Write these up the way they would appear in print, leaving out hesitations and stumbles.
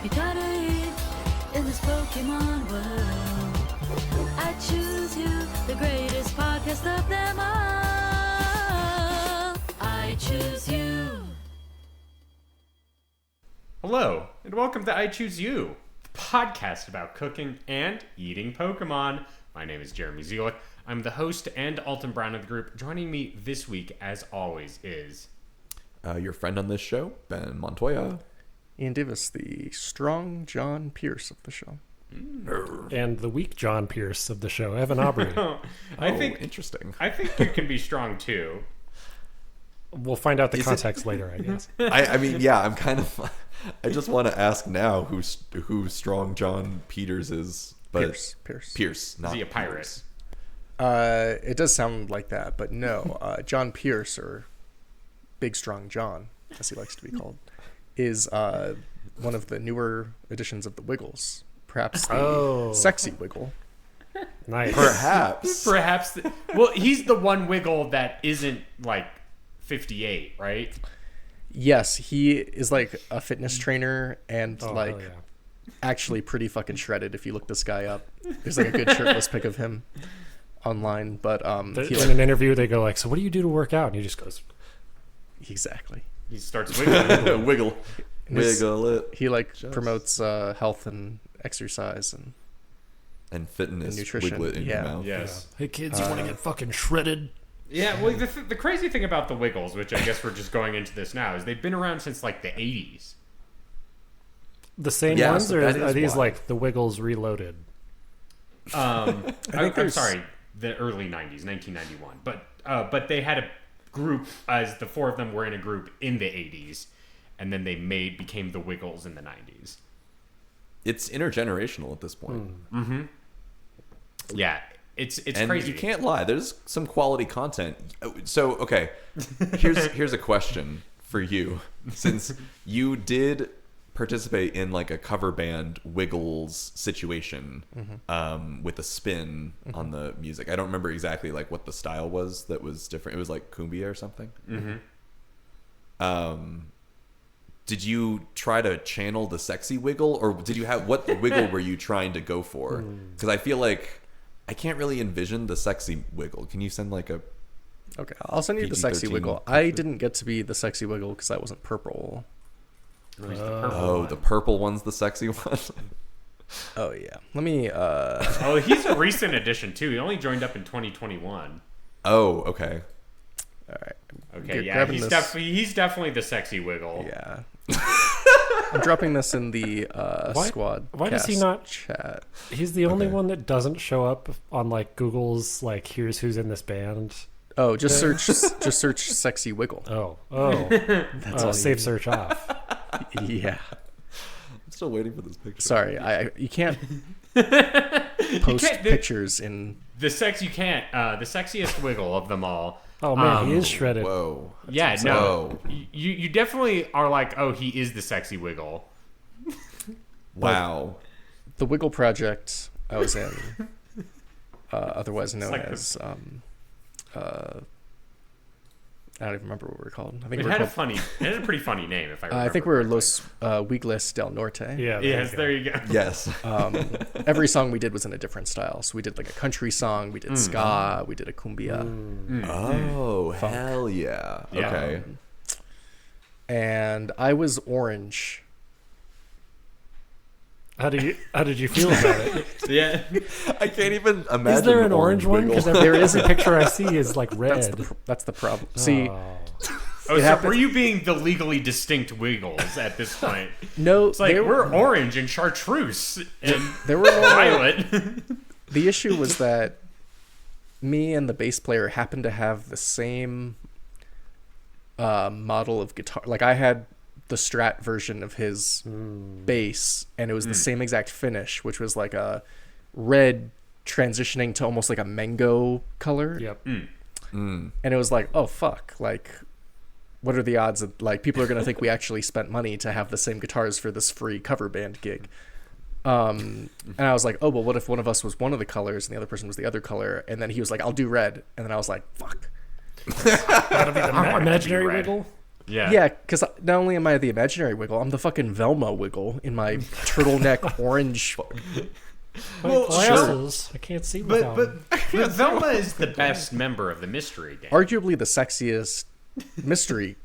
you try to eat in this Pokemon world. I choose you, the greatest podcast of them all. I choose you. Hello, and welcome to I Choose You, the podcast about cooking and eating Pokemon. My name is Jeremy Zielick. I'm the host and Alton Brown of the group. Joining me this week, as always, is... your friend on this show, Ben Montoya. Ian Davis, the strong John Pierce of the show. And the weak John Pierce of the show, Evan Aubrey. Interesting. I think you can be strong, too. We'll find out the context later, I guess. I mean, yeah, I'm kind of... I just want to ask now who strong John Peters is. But Pierce, not Is he a pirate? It does sound like that, but no. John Pierce, or Big Strong John, as he likes to be called, is one of the newer editions of the Wiggles. Perhaps the sexy Wiggle. Nice. Perhaps. Well, he's the one Wiggle that isn't, like, 58, right? Yes, he is like a fitness trainer and yeah. actually pretty fucking shredded if you look this guy up. There's like a good shirtless pic of him online, but in an interview they go like, so what do you do to work out? And he just goes, exactly. He starts wiggling. Wiggle it. He promotes health and exercise And fitness, and nutrition. Wiglett in your mouth. Yes. hey kids, you want to get fucking shredded? Yeah, well, the crazy thing about the Wiggles, which I guess we're just going into this now, is they've been around since, like, the 80s. The same Yeah, ones, so or that are is these why. like the Wiggles reloaded? I'm sorry, the early 90s, 1991. But they had a group, as the four of them were in a group in the 80s, and then they became the Wiggles in the 90s. It's intergenerational at this point. Mm-hmm. Yeah, it's and crazy. you can't lie. There's some quality content. So, okay, here's a question for you. Since you did participate in like a cover band Wiggles situation with a spin on the music. I don't remember exactly like what the style was that was different. It was like cumbia or something. Did you try to channel the sexy Wiggle, or did you have what Wiggle were you trying to go for? Because I feel like I can't really envision the sexy Wiggle. Can you send like a... Okay, I'll send you the sexy PG-13 Wiggle. I didn't get to be the sexy Wiggle because I wasn't purple. the purple one's the sexy one? Oh, yeah. Let me... Oh, he's a recent addition, too. He only joined up in 2021. Oh, okay. All right. Okay, yeah, he's definitely the sexy Wiggle. Yeah. I'm dropping this in the squad. Why does he not chat? He's the only one that doesn't show up on like Google's like here's who's in this band. Oh, just search sexy Wiggle. That's save search off. Yeah. I'm still waiting for this picture. Sorry, you can't post pictures in the sexiest Wiggle of them all. Oh man, he is shredded. Whoa. Yeah, no. Whoa. You definitely are like, oh, he is the sexy Wiggle. Wow. the Wiggle project I was in, otherwise known like as I don't even remember what we were called. I think It had a pretty funny name, if I remember. I think we were correctly. Los Wiglett del Norte. Yeah. Yes, there you go. Yes. Every song we did was in a different style. So we did like a country song, we did ska, we did a cumbia. Oh, hell yeah. Yeah. Okay. And I was orange. How did you feel about it? Yeah. I can't even imagine. Is there an orange one? Wiggle. Because there is a picture I see is like red. That's the problem. See, Oh, so were you being the legally distinct Wiggles at this point? no, It's like, we're orange and chartreuse and there were no, violet. the issue was that me and the bass player happened to have the same model of guitar. Like I had the Strat version of his bass, and it was the same exact finish, which was like a red transitioning to almost like a mango color. Yep. And it was like, oh fuck, like what are the odds that like people are going to think we actually spent money to have the same guitars for this free cover band gig? And I was like, oh, well, what if one of us was one of the colors and the other person was the other color? And then he was like, I'll do red. And then I was like, fuck. That'll be the imaginary red. Wiggle. Yeah. Yeah, because not only am I the imaginary Wiggle, I'm the fucking Velma Wiggle in my turtleneck orange. Well, Glasses. I can't see without them. But Velma is the best member of the mystery gang. Arguably the sexiest mystery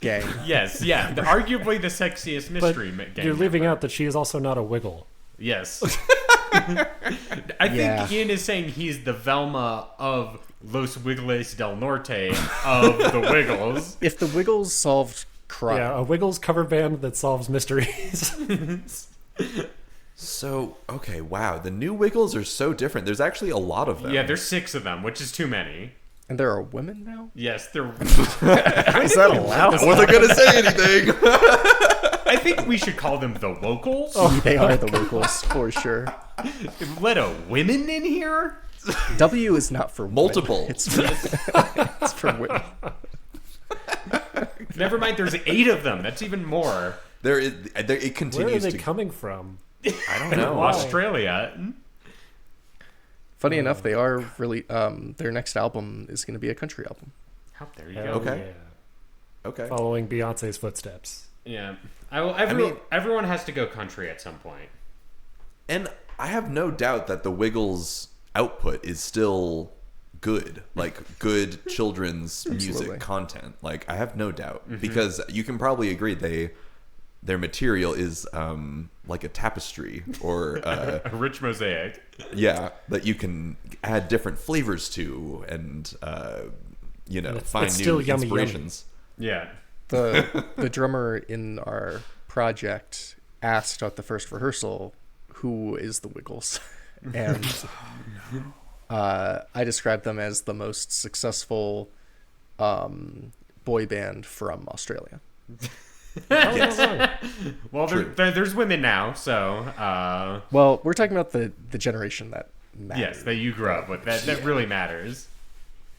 gang. Yes, yeah. Arguably the sexiest But mystery gang. you're leaving member. out that she is also not a Wiggle. Yes. I think Yeah. Ian is saying he's the Velma of Los Wiggles del Norte of the Wiggles. If the Wiggles solved crime, Yeah, a Wiggles cover band that solves mysteries. So, okay, wow. The new Wiggles are so different. There's actually a lot of them. Yeah, there's 6 of them, which is too many. and there are women now. Yes, they're. Is that allowed? I wasn't going to say anything. I think we should call them the Locals. They are the Wiggles for sure. Let a women in here. W is not for women. Multiple. It's for women. Never mind. There's 8 of them. That's even more. It Where are continues they to... coming from? I don't know. Why? Australia. Funny enough, they are really. Their next album is going to be a country album. Oh, there you Hell go. Okay. yeah. Okay. Following Beyonce's footsteps. Yeah. mean- Everyone has to go country at some point. And I have no doubt that the Wiggles output is still good, like good children's Absolutely. music content. Like I have no doubt because you can probably agree their material is like a tapestry or A rich mosaic. yeah, that you can add different flavors to and find it's new still yummy, inspirations. Yeah. The drummer in our project asked at the first rehearsal, "Who is the Wiggles?" And I described them as the most successful boy band from Australia. Well, there's women now, so Well, we're talking about the generation that matters, yes, that you grew up with. That really matters.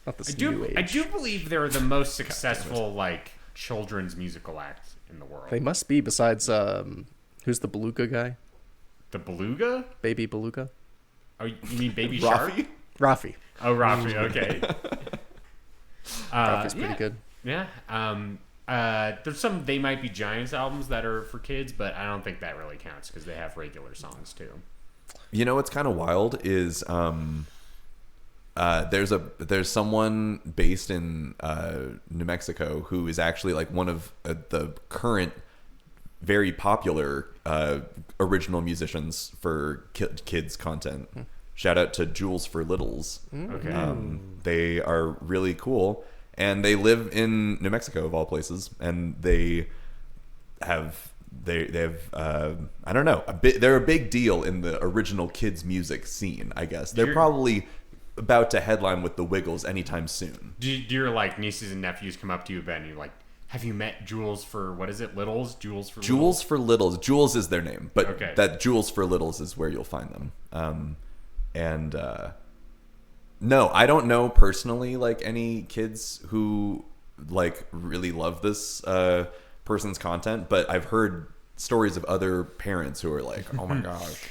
not this I do. new age. I do believe they're the most successful like children's musical act in the world. They must be. Besides, who's the beluga guy? The Beluga? Baby beluga. Oh, you mean Baby Shark? Rafi? Rafi. Oh, Rafi. Okay. Rafi's pretty yeah. good. Yeah. There's some They Might Be Giants albums that are for kids, but I don't think that really counts because they have regular songs too. You know what's kind of wild is there's someone based in New Mexico who is actually like one of the current very popular original musicians for kids content. Shout out to Jules for Littles. Okay. They are really cool, and they live in New Mexico of all places, and they have I don't know, they're a big deal in the original kids music scene, I guess. They're probably about to headline with the Wiggles anytime soon. Do your like nieces and nephews come up to you, Ben? You're like, have you met Jules for what is it? Littles? Jules for Jules for Littles. Jules is their name, but Okay. that Jules for Littles is where you'll find them. No, I don't know personally like any kids who like really love this person's content, but I've heard stories of other parents who are like, "Oh my gosh,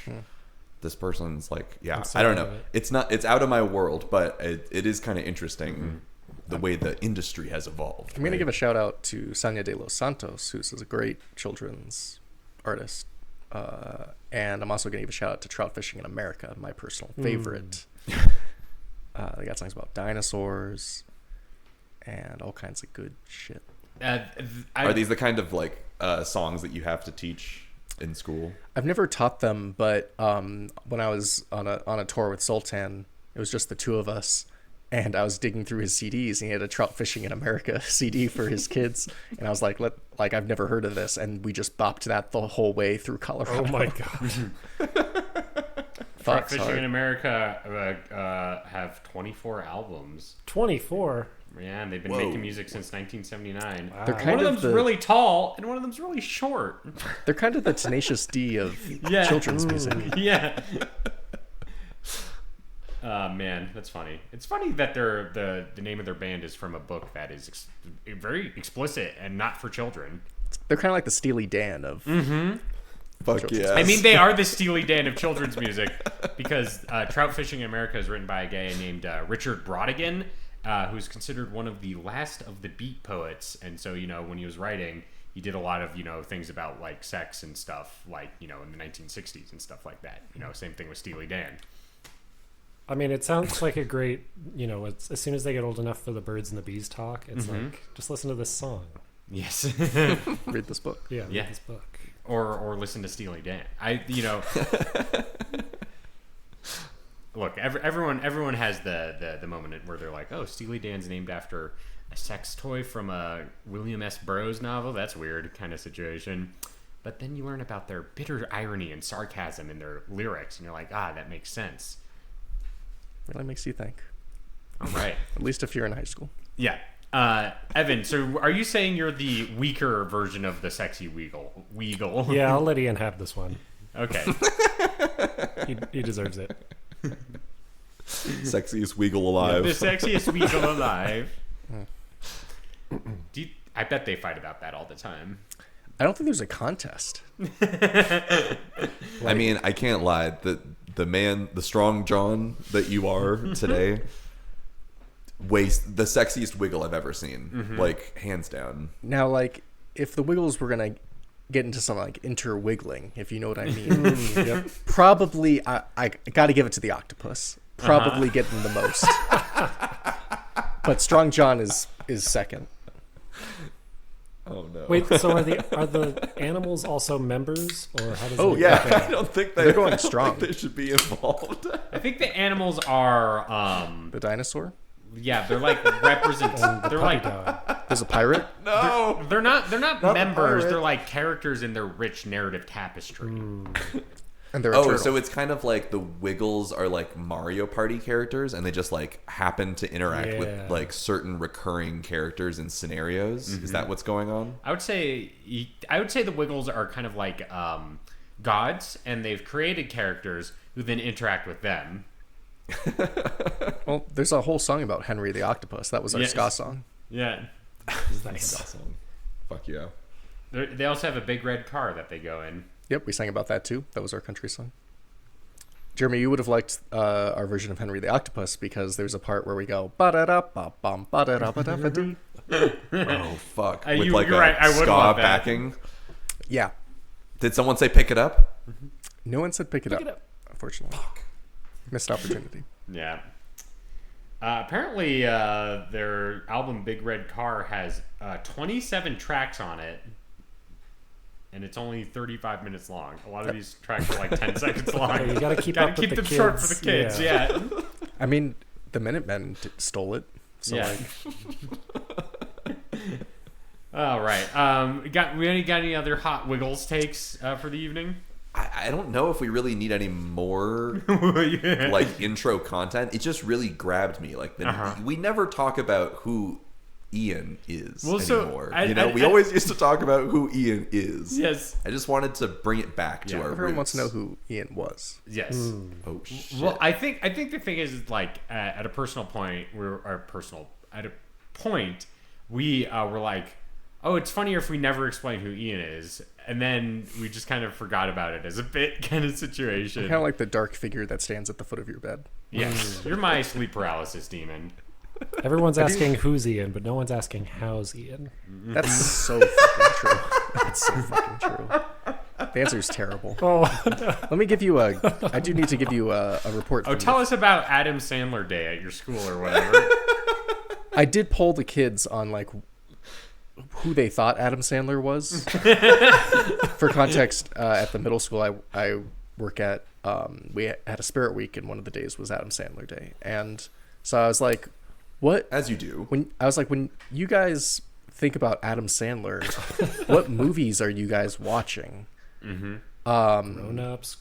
this person's like, yeah, I don't know. It's out of my world, but it is kind of interesting the way the industry has evolved." I'm going to give a shout out to Sanya de los Santos, who's a great children's artist. And I'm also going to give a shout out to Trout Fishing in America, my personal favorite. They got songs about dinosaurs and all kinds of good shit. Are these the kind of like songs that you have to teach in school? I've never taught them, but when I was on a tour with Sultan, it was just the two of us, and I was digging through his CDs, and he had a Trout Fishing in America CD for his kids, and I was like, I've never heard of this, and we just bopped that the whole way through Colorado. Oh my god. Trout Fishing in America have 24 albums. 24. Yeah, and they've been Whoa. making music since 1979. They're One kind of of them's the really tall, and one of them's really short. they're kind of the Tenacious D of Yeah. children's music. Yeah. Man, that's funny. It's funny that the name of their band is from a book that is very explicit and not for children. They're kind of like the Steely Dan of. Fuck yeah! I mean, they are the Steely Dan of children's music because Trout Fishing in America is written by a guy named Richard Brodigan, who's considered one of the last of the beat poets. And so, when he was writing, he did a lot of, things about like sex and stuff, like, in the 1960s and stuff like that. Same thing with Steely Dan. I mean, it sounds like a great, it's, as soon as they get old enough for the birds and the bees talk, it's like, just listen to this song. Yes. Read this book. Yeah, read this book. Or listen to Steely Dan. Look, everyone has the moment where they're like, oh, Steely Dan's named after a sex toy from a William S. Burroughs novel. That's weird kind of situation. But then you learn about their bitter irony and sarcasm in their lyrics, and you're like, that makes sense. Really makes you think. All right. At least if you're in high school. Yeah. Evan, so are you saying you're the weaker version of the sexy Weagle? Yeah, I'll let Ian have this one. Okay. He deserves it. Sexiest Weagle alive. The sexiest Weagle alive. I bet they fight about that all the time. I don't think there's a contest. I mean, I can't lie. The strong John that you are today, the sexiest Wiggle I've ever seen, like hands down. Now, like, if the Wiggles were gonna get into some like interwiggling, if you know what I mean, probably I got to give it to the octopus. Probably getting the most, but Strong John is second. Oh no! Wait, so are the animals also members, or how does? Oh it yeah, work out? I don't think They're going I don't strong. think they should be involved. I think the animals are The dinosaur. yeah, they're like they're like There's a pirate. No, they're not members, pirate. they're like characters in their rich narrative tapestry. And they're a turtle. so it's kind of like the Wiggles are like Mario Party characters, and they just like happen to interact with like certain recurring characters and scenarios. Is that what's going on? I would say the Wiggles are kind of like gods, and they've created characters who then interact with them. Well, there's a whole song about Henry the Octopus. That was our ska song. Yeah. Nice. Fuck yeah. They also have a big red car that they go in. Yep, we sang about that too. That was our country song. Jeremy, you would have liked our version of Henry the Octopus because there's a part where we go ba-da-da-ba-bum, ba-da-da-ba-da-ba-dee. Oh fuck! With you're like a right. I would ska love that. backing. Yeah. Did someone say pick it up? No one said pick it up. it up. Unfortunately. Missed opportunity. Yeah. Apparently, their album Big Red Car has 27 tracks on it, and it's only 35 minutes long. A lot of these tracks are like 10 seconds long. Yeah, you gotta keep Gotta up with keep the them short for kids. the kids. Yeah. I mean, the Minutemen stole it. So Yeah. like, All right. Got any other hot Wiggles takes for the evening? I don't know if we really need any more like intro content. It just really grabbed me. Like we never talk about who Ian is anymore. We always used to talk about who Ian is. Yes. I just wanted to bring it back to our everyone roots. wants to know who Ian was. Yes. Oh shit! Well, I think the thing is like at a personal point, at a point we were like, oh, it's funnier if we never explain who Ian is, and then we just kind of forgot about it as a bit kind of situation. Kind of like the dark figure that stands at the foot of your bed. Yes, you're my sleep paralysis demon. Everyone's asking who's Ian, but no one's asking how's Ian. That's so fucking true. That's so fucking true. The answer is terrible. Oh, Let me give you I do need to give you a report. Oh, tell us about Adam Sandler Day at your school or whatever. I did poll the kids on like who they thought Adam Sandler was. For context, at the middle school I work at, we had a spirit week, and one of the days was Adam Sandler Day. And so I was like, what? As you do. When you guys think about Adam Sandler, what movies are you guys watching? Grown Ups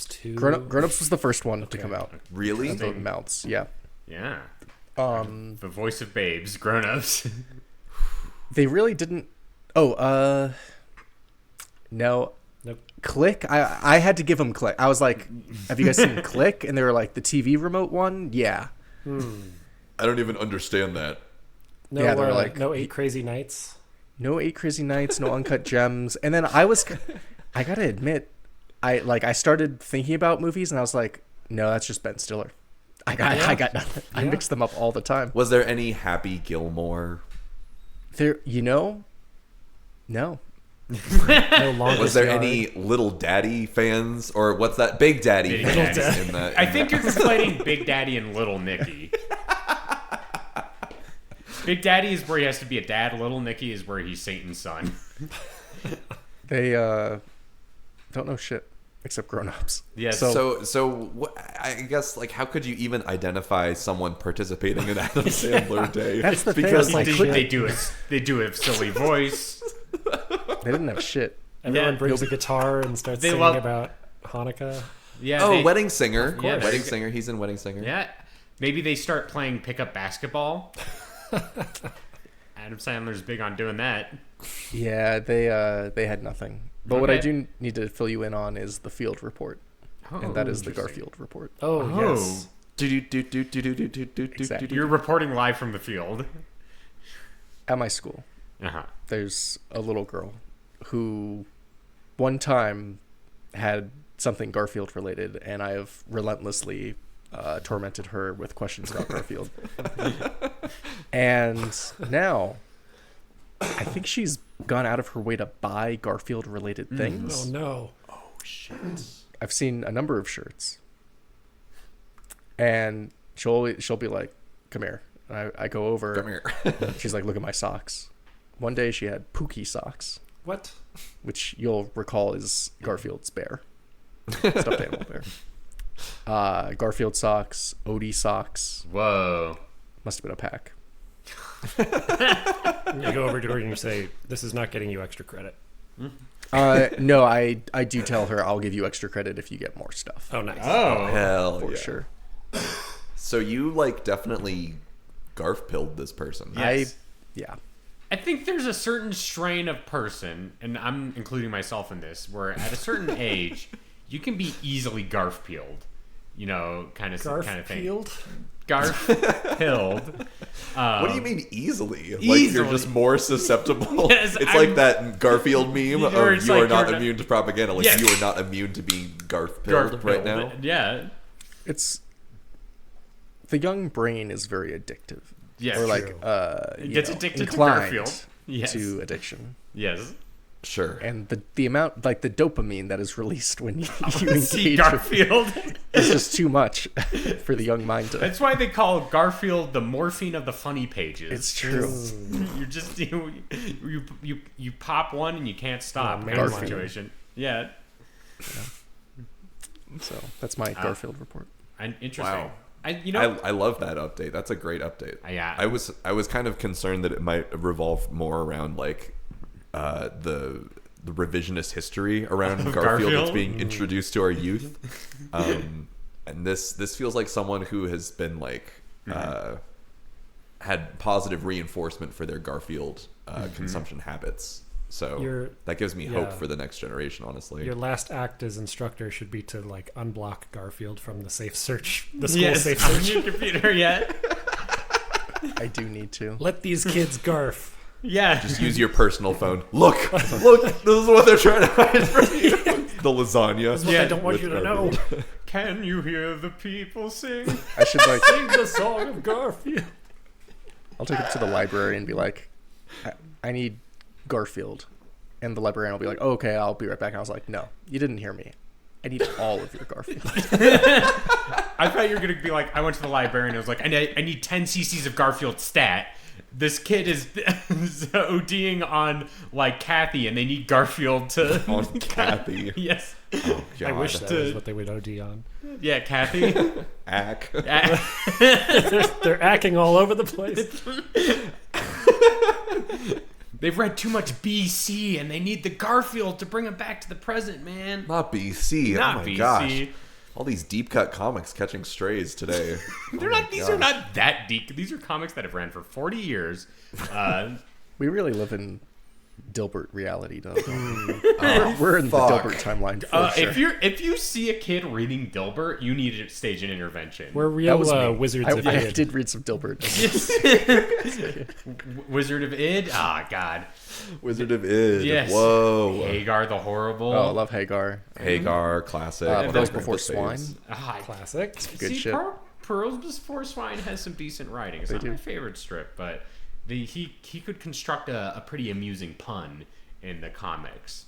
2. Grown Ups was the first one to come out. Really? The mounts, yeah. Yeah. The voice of babes, grown-ups. They really didn't. Oh, no. Nope. Click. I had to give them Click. I was like, "Have you guys seen Click?" And they were like, "The TV remote one." Yeah. I don't even understand that. No, Yeah, they're like- no 8 Crazy Nights. No 8 Crazy Nights. No Uncut Gems. And then I gotta admit, I started thinking about movies, and I was like, "No, that's just Ben Stiller." I got nothing. I mix them up all the time. Was there any Happy Gilmore? There, no. No longer. Was there any Little Daddy fans, or what's that? Big Daddy Big fans Daddy. in that? I think you're conflating Big Daddy and Little Nicky. Big Daddy is where he has to be a dad. Little Nicky is where he's Satan's son. They don't know shit except grown-ups. Yes. So I guess, like, how could you even identify someone participating in Adam Sandler Day? That's the thing, Because like, they do a silly voice. They didn't have shit. Everyone Yeah. brings a guitar and starts They singing love- about Hanukkah. Yeah. Wedding Singer. course. Yeah, Wedding Singer. He's in Wedding Singer. Yeah. Maybe they start playing pickup basketball. Adam Sandler's big on doing that. Yeah, they had nothing. But what I Okay. do need to fill you in on is the field report, and that is the interesting. Garfield report. Oh, yes. Exactly. You're reporting live from the field. At my school, Uh-huh. there's a little girl who one time had something Garfield related, and I have relentlessly tormented her with questions about Garfield. And now I think she's gone out of her way to buy Garfield related things. Oh, no. I've seen a number of shirts, and she'll be like, "Come here." And I go over. Come here. She's like, "Look at my socks." One day she had Pookie socks, What? which you'll recall is Garfield's bear, stuffed animal bear. Garfield socks, Odie socks. Whoa. Must have been a pack. You go over to her and you say, "This is not getting you extra credit." No, I do tell her I'll give you extra credit if you get more stuff. Oh, nice. Oh. Hell For yeah. sure. So you, like, definitely Garf-pilled this person. Yes. Yeah. I think there's a certain strain of person, and I'm including myself in this, where at a certain age, you can be easily garf-peeled. You know, kind of thing. Peeled? Garf-pilled. What do you mean easily? Like, Easily. you're just more susceptible? Yes, it's I'm- like that Garfield meme of Or it's you like are not you're not- immune to propaganda. Like, Yes. you are not immune to being Garf-pilled right now. Yeah. It's the young brain is very addictive. Yes. Or like It gets addicted to inclined Garfield. Yes. to addiction. Yes. Sure. And the amount, like the dopamine that is released when you See engage with Garfield. is just too much for the young mind to. That's why they call Garfield the morphine of the funny pages. It's true. You just you pop one and you can't stop. Yeah, kind of Garfield. situation. Yeah. So that's my Garfield report. And interesting. Wow. I love that update. That's a great update. Yeah. I was kind of concerned that it might revolve more around like the revisionist history around Garfield that's Garfield? being introduced to our youth. And this feels like someone who has been like had positive reinforcement for their Garfield consumption habits. So that gives me hope for the next generation, honestly. Your last act as instructor should be to like unblock Garfield from the safe search, the school Yes, safe on search. your computer yet? I do need to. Let these kids garf. Yeah. Just use your personal phone. Look, this is what they're trying to hide from you. The lasagna. That's what I don't want you to know. Can you hear the people sing? I should like. Sing the song of Garfield. I'll take it to the library and be like, I need Garfield. And the librarian will be like, oh, okay, I'll be right back. And I was like, no, you didn't hear me. I need all of your Garfield. I thought you were going to be like, I went to the library and I was like, I need 10 cc's of Garfield stat. This kid is ODing on, like, Kathy, and they need Garfield to... On Kathy. Yes. Oh, I God. wish that was what they would OD on. Yeah, Kathy. Ack. They're acting all over the place. They've read too much BC, and they need the Garfield to bring them back to the present, man. Not BC. Not oh my BC. gosh. All these deep cut comics catching strays today. They're not. These are not that deep. These are comics that have ran for 40 years. We really live in Dilbert reality, though. We're in fuck. the Dilbert timeline for sure. If you see a kid reading Dilbert, you need to stage an intervention. We're That real was me. wizards of I Id. did read some Dilbert. Wizard of Id. Ah, God. Wizard of Id. Yes. Whoa. Hagar the Horrible. Oh, I love Hagar. Hagar, classic. Those One of my Before faves. Swine. Ah, Classic. Good see, shit. Pearl's Forest Swine has some decent writing. It's not my favorite strip, but he could construct a pretty amusing pun in the comics.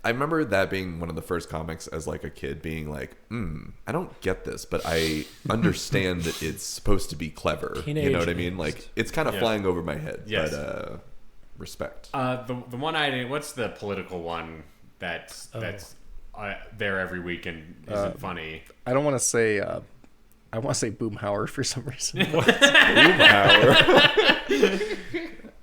I remember that being one of the first comics as like a kid being like, I don't get this, but I understand that it's supposed to be clever. Teenage you know what I mean? Like, it's kind of flying over my head, Yes. but respect. The one I didn't, what's the political one that's there every week and isn't funny? I don't want to say. I want to say Boomhauer for some reason.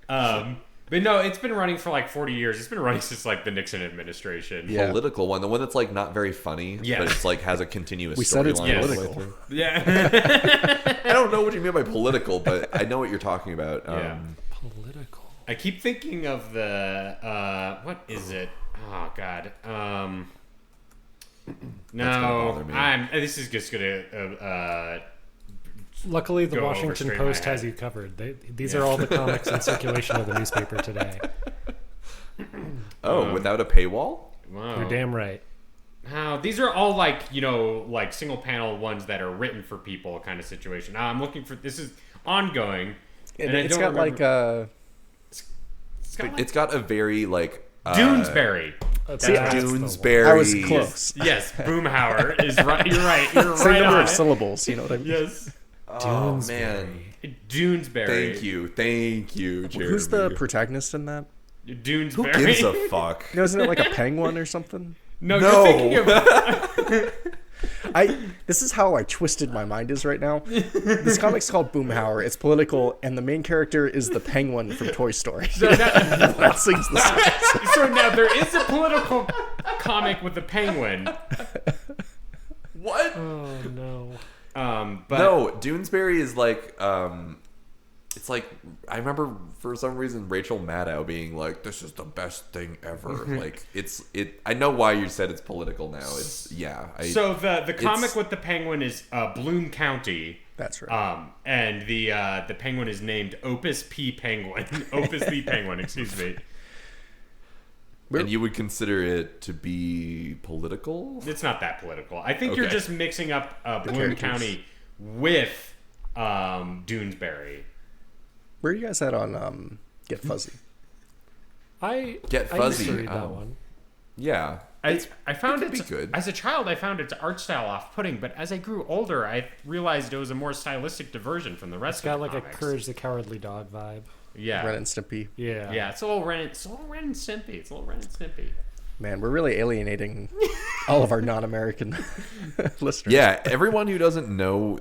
But no, it's been running for like 40 years. It's been running since like the Nixon administration. Yeah. Political one, the one that's like not very funny, Yeah. but it's like has a continuous We said it's storyline all the way political. through. Yeah. I don't know what you mean by political, but I know what you're talking about. Yeah. Political. I keep thinking of the what is it? Oh God. gonna No, bother me. This is just gonna. Luckily, the Go Washington overstraight my Post has head. you covered. These are all the comics in circulation of the newspaper today. Without a paywall? Wow. You're damn right. These are all like like single panel ones that are written for people kind of situation. I'm looking for this is ongoing. And I It's don't got remember- like It's got a very like Doonesbury. That's See, the one. Doonesbury. I was close. Yes, Boomhauer is right. You're right. You're Same right number on of it. syllables. You know what I mean? Yes, Oh man. Doonesbury. Thank you, Jeremy. Who's the protagonist in that? Doonesbury. Who gives a fuck? You know, isn't it like a penguin or something? No, No. you're thinking of. This is how twisted my mind is right now. This comic's called Boomhauer. It's political, and the main character is the penguin from Toy Story. That sings the song. So now there is a political comic with the penguin. What? Oh no. But No, Doonesbury is like it's like I remember for some reason Rachel Maddow being like, "This is the best thing ever." Like I know why you said it's political now. It's So the comic it's- with the penguin is Bloom County. That's right. And the penguin is named Opus P Penguin. Opus P Penguin, excuse me. and you would consider it to be political? It's not that political. I think you're Okay. just mixing up Bloom characters. County with Doonesbury. Where are you guys at on Get Fuzzy? I Get I Fuzzy. used to read Oh. that one. Yeah. I found could it be good. As a child, I found its art style off-putting, but as I grew older, I realized it was a more stylistic diversion from the rest It's got of the like a comics. Courage the Cowardly Dog vibe. Yeah, Ren and Stimpy. Yeah. yeah. It's a little Ren and Stimpy. It's a little Ren and Stimpy. Man, we're really alienating all of our non-American listeners. Yeah, everyone who doesn't know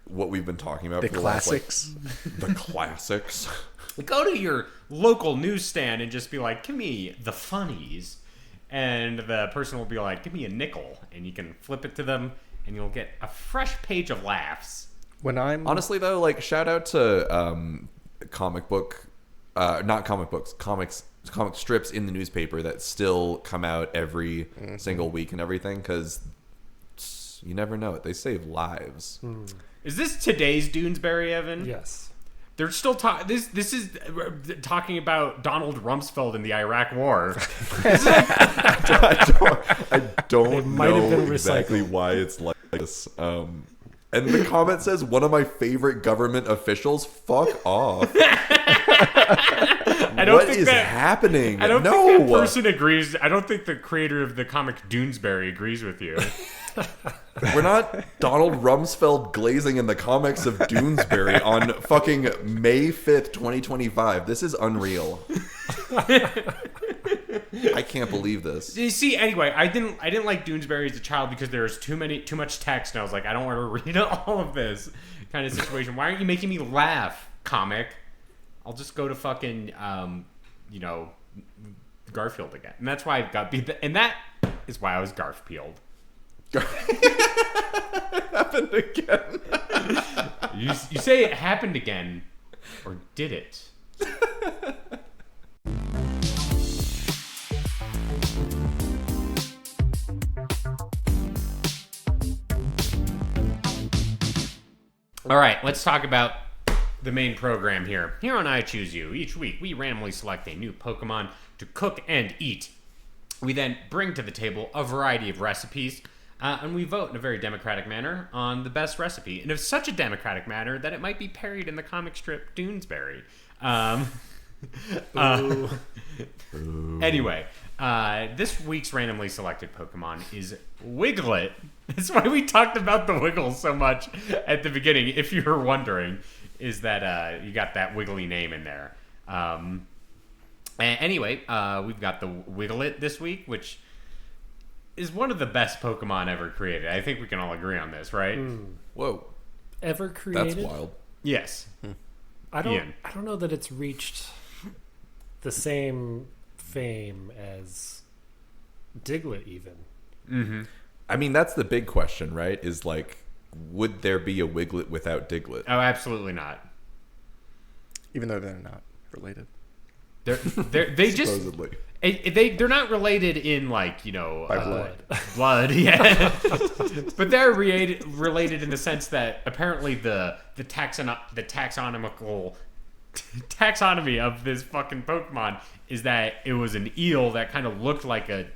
what we've been talking about The for the last, like, classics. the classics. Go to your local newsstand and just be like, "Give me the funnies," and the person will be like, "Give me a nickel," and you can flip it to them, and you'll get a fresh page of laughs. When I'm Honestly, though, like shout out to comic strips in the newspaper that still come out every single week and everything, because you never know it. They save lives. Is this today's Doonesbury, Evan? Yes. They're still talking. This is talking about Donald Rumsfeld in the Iraq War. I don't might have know been exactly recycled. why it's like this. And the comment says, "One of my favorite government officials." Fuck off. I don't What think is that happening? I don't no. think that person agrees. I don't think the creator of the comic Doonesbury agrees with you. We're not Donald Rumsfeld glazing in the comics of Doonesbury on fucking May 5th, 2025. This is unreal. I can't believe this. You see, anyway, I didn't like Doonesbury as a child because there was too much text, and I was like, I don't want to read all of this kind of situation. Why aren't you making me laugh, comic? I'll just go to fucking Garfield again, and that's why I got beat. And that is why I was Garfield. Happened again. You say it happened again, or did it? All right, let's talk about the main program here. Here on I Choose You, each week we randomly select a new Pokemon to cook and eat. We then bring to the table a variety of recipes. and we vote in a very democratic manner on the best recipe. And it's such a democratic manner that it might be parodied in the comic strip Doonesbury. Anyway, this week's randomly selected Pokemon is Wiglett. That's why we talked about the Wiggles so much at the beginning, if you were wondering, is that you got that wiggly name in there. Anyway, we've got the Wiglett this week, which is one of the best Pokemon ever created. I think we can all agree on this, right? Whoa. Ever created? That's wild. Yes. I don't know that it's reached the same fame as Diglett even. Mm-hmm. I mean, that's the big question, right? Is like, would there be a Wiglett without Diglett? Oh, absolutely not. Even though they're not related. They just Supposedly. they're not related in like, you know, By blood, yeah. But they're related in the sense that apparently the taxonomical taxonomy of this fucking Pokemon is that it was an eel that kind of looked like a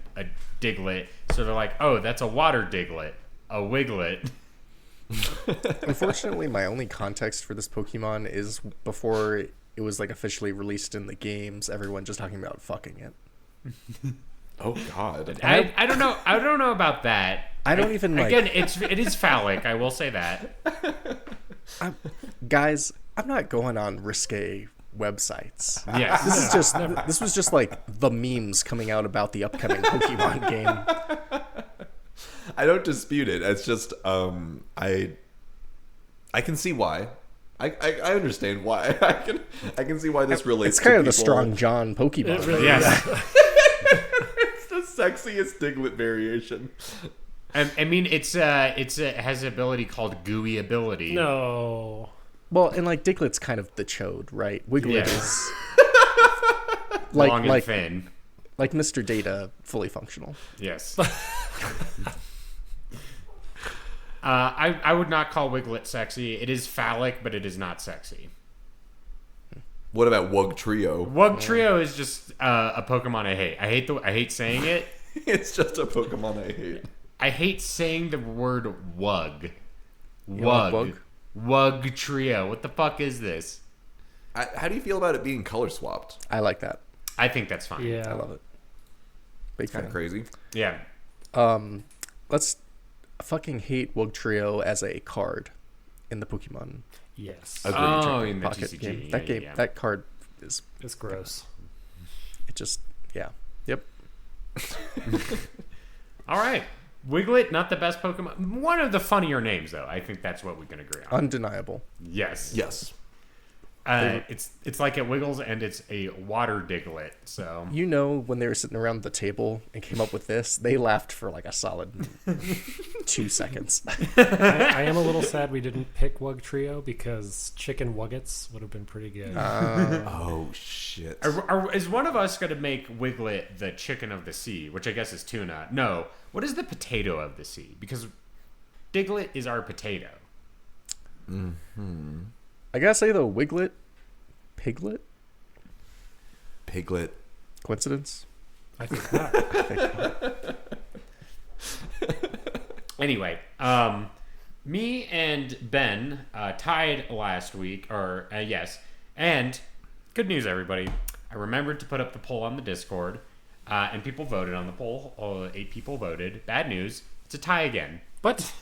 Diglett. So they're like, oh, that's a water Diglett, a Wiglett. Unfortunately, my only context for this Pokemon is before it was like officially released in the games, everyone just talking about fucking it. Oh God. I don't know. I don't know about that. I don't even like. Again, it is phallic. I will say that. Guys, I'm not going on risque websites. Yes. This was just like the memes coming out about the upcoming Pokemon game. I don't dispute it. It's just I can see why. I understand why. I can see why this relates. It's kind to of the people. Strong John Pokemon. It really Yes. It's the sexiest Diglett variation. I mean, it has an ability called Gooey Ability. No. Well, and like Diglett's kind of the chode, right? Wiglett Yeah. is Long and like thin. like Mr. Data, fully functional. Yes. I would not call Wiglett sexy. It is phallic, but it is not sexy. What about Wug Trio? Wug Trio is just a Pokemon I hate. I hate saying it. It's just a Pokemon I hate. I hate saying the word Wug. You don't like Wug. Wug Trio. What the fuck is this? How do you feel about it being color swapped? I like that. I think that's fine. Yeah. I love it. Big Kind of fan. crazy. Yeah. Let's fucking hate Wug Trio as a card in the Pokemon Yes. Agreed. Oh, in the Pocket TCG. game. That game, Yeah. that card is It's gross. it just Yep. All right. Wiglett, not the best Pokemon. One of the funnier names, though. I think that's what we can agree on. Undeniable. Yes. Yes. It's like it wiggles, and it's a water Diglett. So You know, when they were sitting around the table and came up with this, they laughed for like a solid 2 seconds. I am a little sad we didn't pick Wug Trio because Chicken Wuggets would have been pretty good. Oh shit. is one of us going to make Wiglett the chicken of the sea, which I guess is tuna? No. What is the potato of the sea? Because Diglett is our potato. I gotta say though, Wiglett, Piglet, Piglet. coincidence? I think not. Anyway, me and Ben tied last week, yes. And good news, everybody. I remembered to put up the poll on the Discord, and people voted on the poll. 8 people voted. Bad news. It's a tie again. But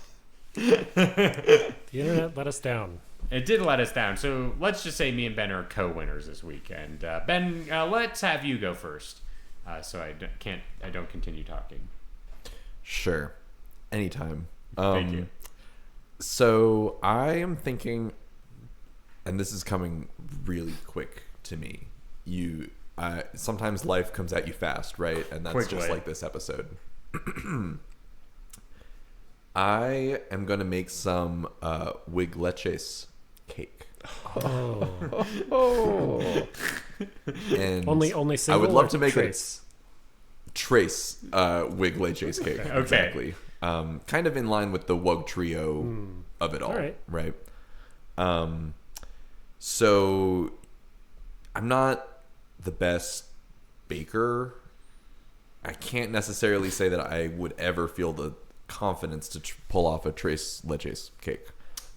the internet let us down. It did let us down. So let's just say me and Ben are co-winners this weekend. Ben, let's have you go first, so I don't continue talking. Sure. Anytime. Thank you. So I am thinking, and this is coming really quick to me. Sometimes life comes at you fast, right? And that's Quickly. just like this episode. I am gonna make some Wigleches cake, Oh, and Only single. I would love or to make trace. trace Wigleches cake. Okay. Exactly. Kind of in line with the Wug Trio of it all, All right. So I'm not the best baker. I can't necessarily say that I would ever feel the confidence to pull off a tres leches cake.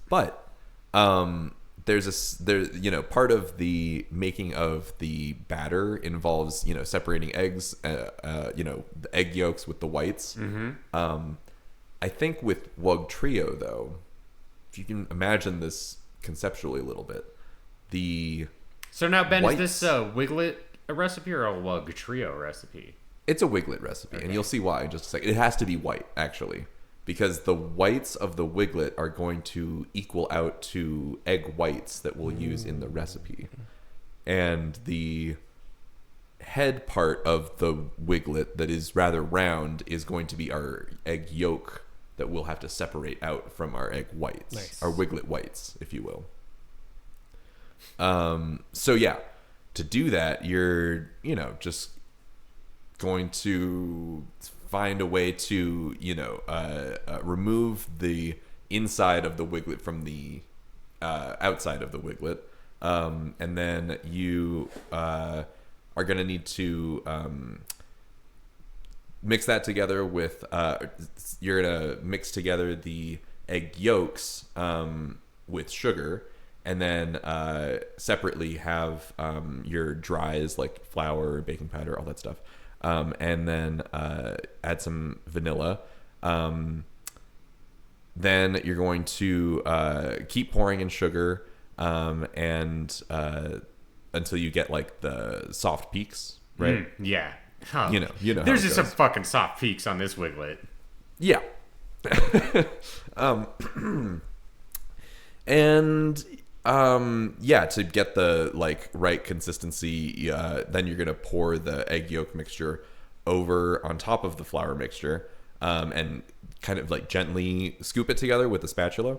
But part of the making of the batter involves separating eggs, the egg yolks with the whites. I think with Wug Trio, though, if you can imagine this conceptually a little bit, So now, Ben, whites, is this a Wiglett recipe or a Wug Trio recipe? It's a Wiglett recipe, and you'll see why in just a second. It has to be white, actually, because the whites of the Wiglett are going to equal out to egg whites that we'll use in the recipe. And the head part of the Wiglett that is rather round is going to be our egg yolk that we'll have to separate out from our egg whites. Nice. Our Wiglett whites, if you will. To do that, you're, just going to find a way to, remove the inside of the Wiglett from the outside of the Wiglett. And then you are going to need to mix that together with, you're going to mix together the egg yolks with sugar. And then separately have your dries like flour, baking powder, all that stuff. And then add some vanilla. Then you're going to keep pouring in sugar and until you get like the soft peaks, right? Yeah. Huh. You know. There's how it just some goes. fucking soft peaks on this Wiglett. Yeah. And to get the right consistency, then you're gonna pour the egg yolk mixture over on top of the flour mixture, and kind of gently scoop it together with the spatula,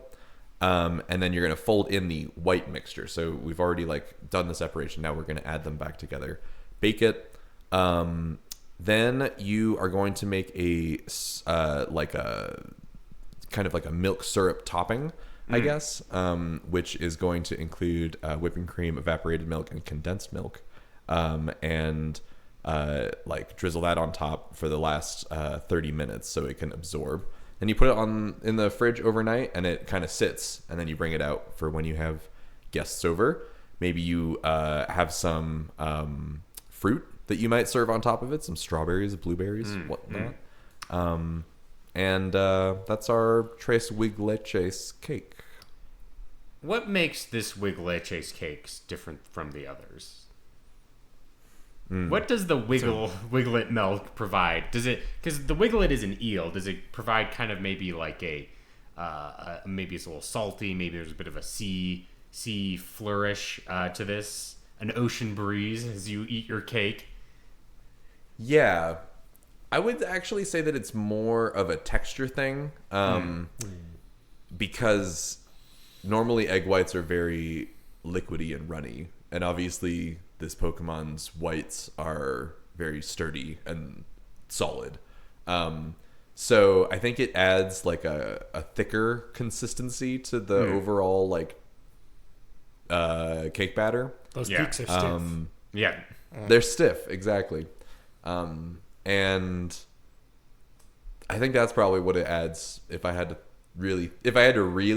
and then you're gonna fold in the white mixture. So we've already done the separation. Now we're gonna add them back together, bake it. Then you are going to make a kind of a milk syrup topping, I guess, which is going to include whipping cream, evaporated milk, and condensed milk, and drizzle that on top for the last 30 minutes so it can absorb. Then you put it in the fridge overnight, and it kind of sits, and then you bring it out for when you have guests over. Maybe you have some fruit that you might serve on top of it, some strawberries, blueberries, whatnot. And that's our Tres Wigleches cake. What makes this Wigleches cakes different from the others? What does the Wiglett milk provide? Does it, because the Wiglett is an eel, does it provide kind of maybe maybe it's a little salty, maybe there's a bit of a sea flourish to this, an ocean breeze as you eat your cake? Yeah. I would actually say that it's more of a texture thing, because normally egg whites are very liquidy and runny, and obviously this Pokemon's whites are very sturdy and solid. So I think it adds a thicker consistency to the overall cake batter. Those Yeah. peaks are stiff. Yeah. They're stiff, exactly. And I think that's probably what it adds. If I had to really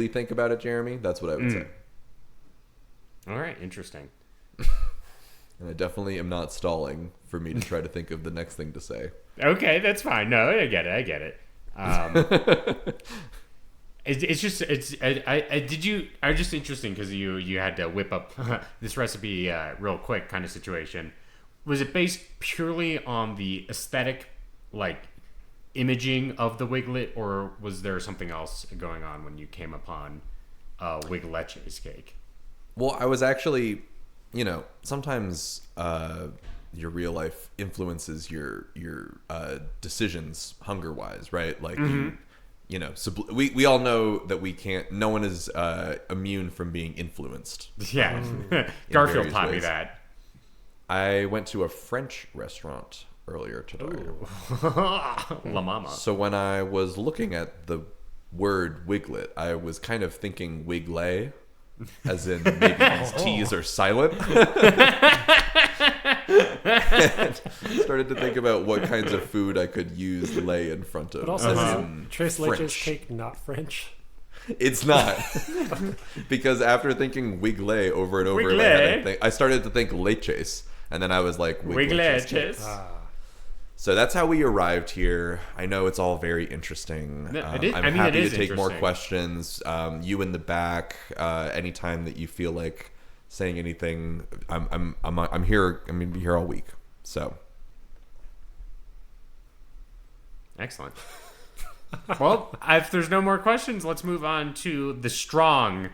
think about it, Jeremy, that's what I would say. All right, interesting. And I definitely am not stalling for me to try to think of the next thing to say. Okay, that's fine. No, I get it. It's just interesting because you had to whip up this recipe real quick kind of situation. Was it based purely on the aesthetic, imaging of the Wiglett, or was there something else going on when you came upon Wigleches cake? Well, I was actually, sometimes your real life influences your decisions hunger wise, right? We all know that no one is immune from being influenced. Yeah, Garfield various taught me ways. that. I went to a French restaurant earlier today. La Mama. So when I was looking at the word Wiglet, I was kind of thinking Wiglett, as in maybe these T's are silent. Started to think about what kinds of food I could use lay in front of. But also, as is in Tres Leches French. cake not French? It's not. Because after thinking Wiglett over and over in my Wiglett. head, I started to think leches. And then I was like, Wiglett. Wiglett. So that's how we arrived here. I know it's all very interesting. No, I'm it happy is to take more interesting. questions. You in the back, anytime that you feel like saying anything, I'm here. I'm gonna be here all week. So Excellent. Well, if there's no more questions, let's move on to the strong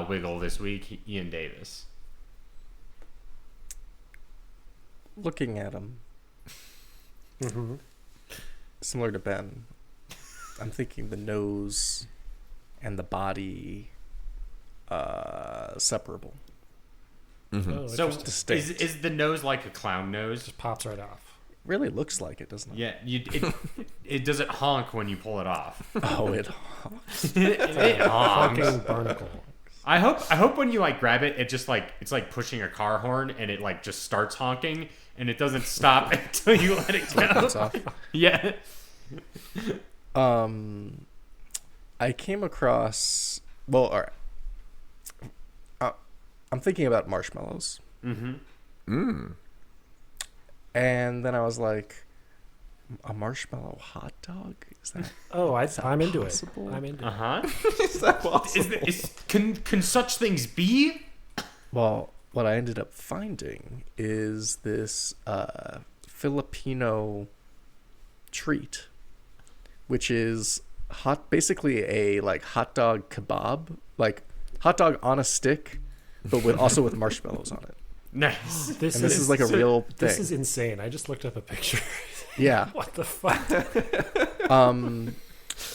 wiggle this week, Ian Davis. Looking at him, similar to Ben, I'm thinking the nose and the body separable. Oh, So it just distinct. is the nose like a clown nose? pops right off. Really looks like it, doesn't it? Yeah, it doesn't honk when you pull it off. Oh, it. It honks. Fucking barnacle. I hope when you like grab it, it just like it's like pushing a car horn and it like just starts honking and it doesn't stop until you let it It's go. off. Yeah. I came across. Well, all right. I'm thinking about marshmallows. And then I was like, a marshmallow hot dog? Is that Oh, I'm into possible? it. I'm into Uh it. huh. is that possible? Can such things be? Well, what I ended up finding is this Filipino treat, which is basically a like hot dog kebab, like hot dog on a stick, but also with marshmallows on it. Nice. And this is like a real thing. This is insane. I just looked up a picture. Yeah. What the fuck?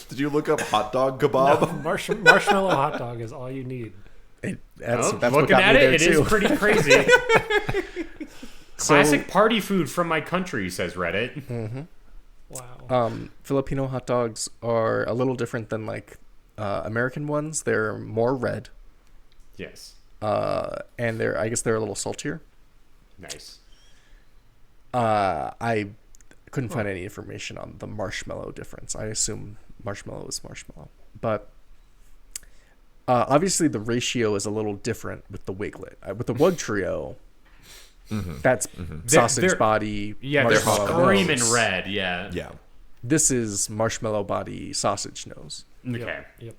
Did you look up hot dog kebab? No, marshmallow hot dog is all you need. That's what Looking got at me there it, it too. is pretty crazy. So- Classic party food from my country, says Reddit. Wow. Filipino hot dogs are a little different than like American ones. They're more red, Yes. and I guess they're a little saltier. Nice. I couldn't find any information on the marshmallow difference. I assume marshmallow is marshmallow, but obviously the ratio is a little different with the Wiglett. With the Wug Trio, that's sausage They're- body. Yeah, they're marshmallow screaming nose. red. Yeah. Yeah. This is marshmallow body sausage nose. Okay. Yep.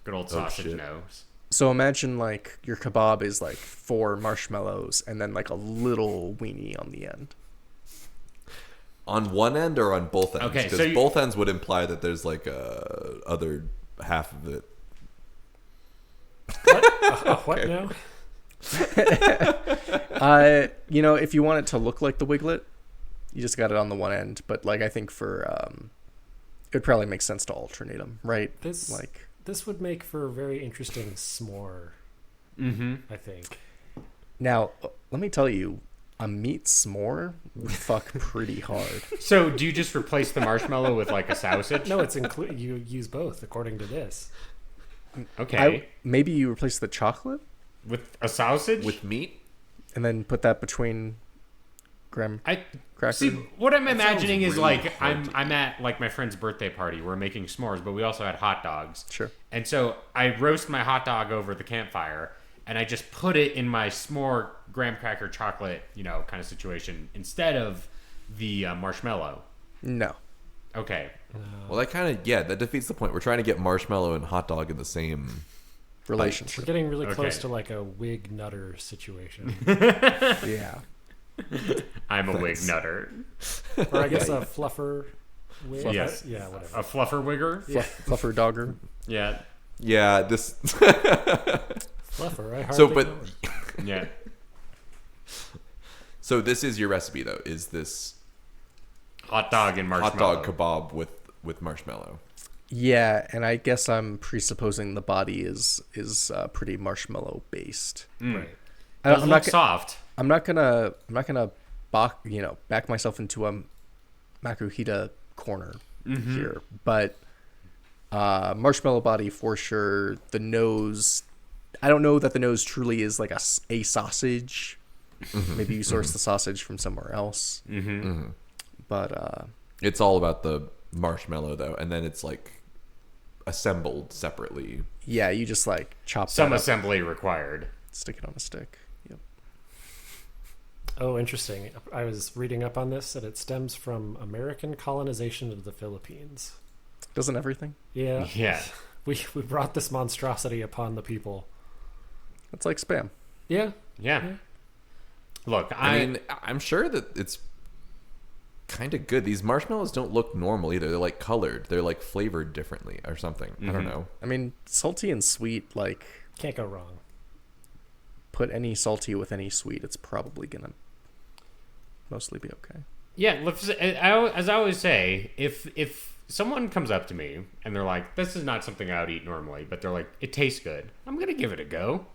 Good old Oh, sausage shit. nose. So imagine like your kebab is like 4 marshmallows and then like a little weenie on the end. On one end or on both ends? Okay, Because so you- both ends would imply that there's like a other half of it. What Okay. now? If you want it to look like the Wiglett, you just got it on the one end. But like I think for it would probably make sense to alternate them, right? This would make for a very interesting s'more. I think. Now, let me tell you, a meat s'more would fuck pretty hard. So, do you just replace the marshmallow with like a sausage? No, it's you use both according to this. Okay. Maybe you replace the chocolate With a sausage? With meat? and then put that between graham cracker. See, what I'm imagining is really like hard to I'm at like my friend's birthday party. We're making s'mores, but we also had hot dogs. Sure. And so I roast my hot dog over the campfire, and I just put it in my s'more graham cracker chocolate, kind of situation instead of the marshmallow. No. Okay. Well, that defeats the point. We're trying to get marshmallow and hot dog in the same Relationship. We're getting really close Okay. to like a wig nutter situation, Yeah. I'm a wig nutter. or I guess a fluffer wig. Yes. Yeah, whatever. A fluffer wigger? Fluffer dogger. Yeah. Yeah, this. Fluffer. I hardly So, but know it. Yeah. so this is your recipe though. Is this Hot dog and marshmallow. hot dog kebab with marshmallow? Yeah, and I guess I'm presupposing the body is pretty marshmallow based. Right. I'm not soft. I'm not gonna back myself into a Makuhita corner here, but marshmallow body for sure. The nose, I don't know that the nose truly is like a sausage Maybe you source the sausage from somewhere else. But It's all about the marshmallow though, and then it's like assembled separately. yeah, you just like chop Some that up, assembly required. stick it on a stick. Yep. Oh, interesting. I was reading up on this, and it stems from American colonization of the Philippines. Doesn't everything? Yeah. Yeah. We brought this monstrosity upon the people. It's like spam. Yeah. Yeah. Look, I mean, I'm sure that it's kind of good. These marshmallows don't look normal either. They're like colored. They're like flavored differently or something. I don't know. I mean, salty and sweet, like, Can't go wrong. put any salty with any sweet, it's probably gonna mostly be okay. yeah. As I always say, if someone comes up to me and they're like, "This is not something I would eat normally," but they're like, "It tastes good," I'm gonna give it a go.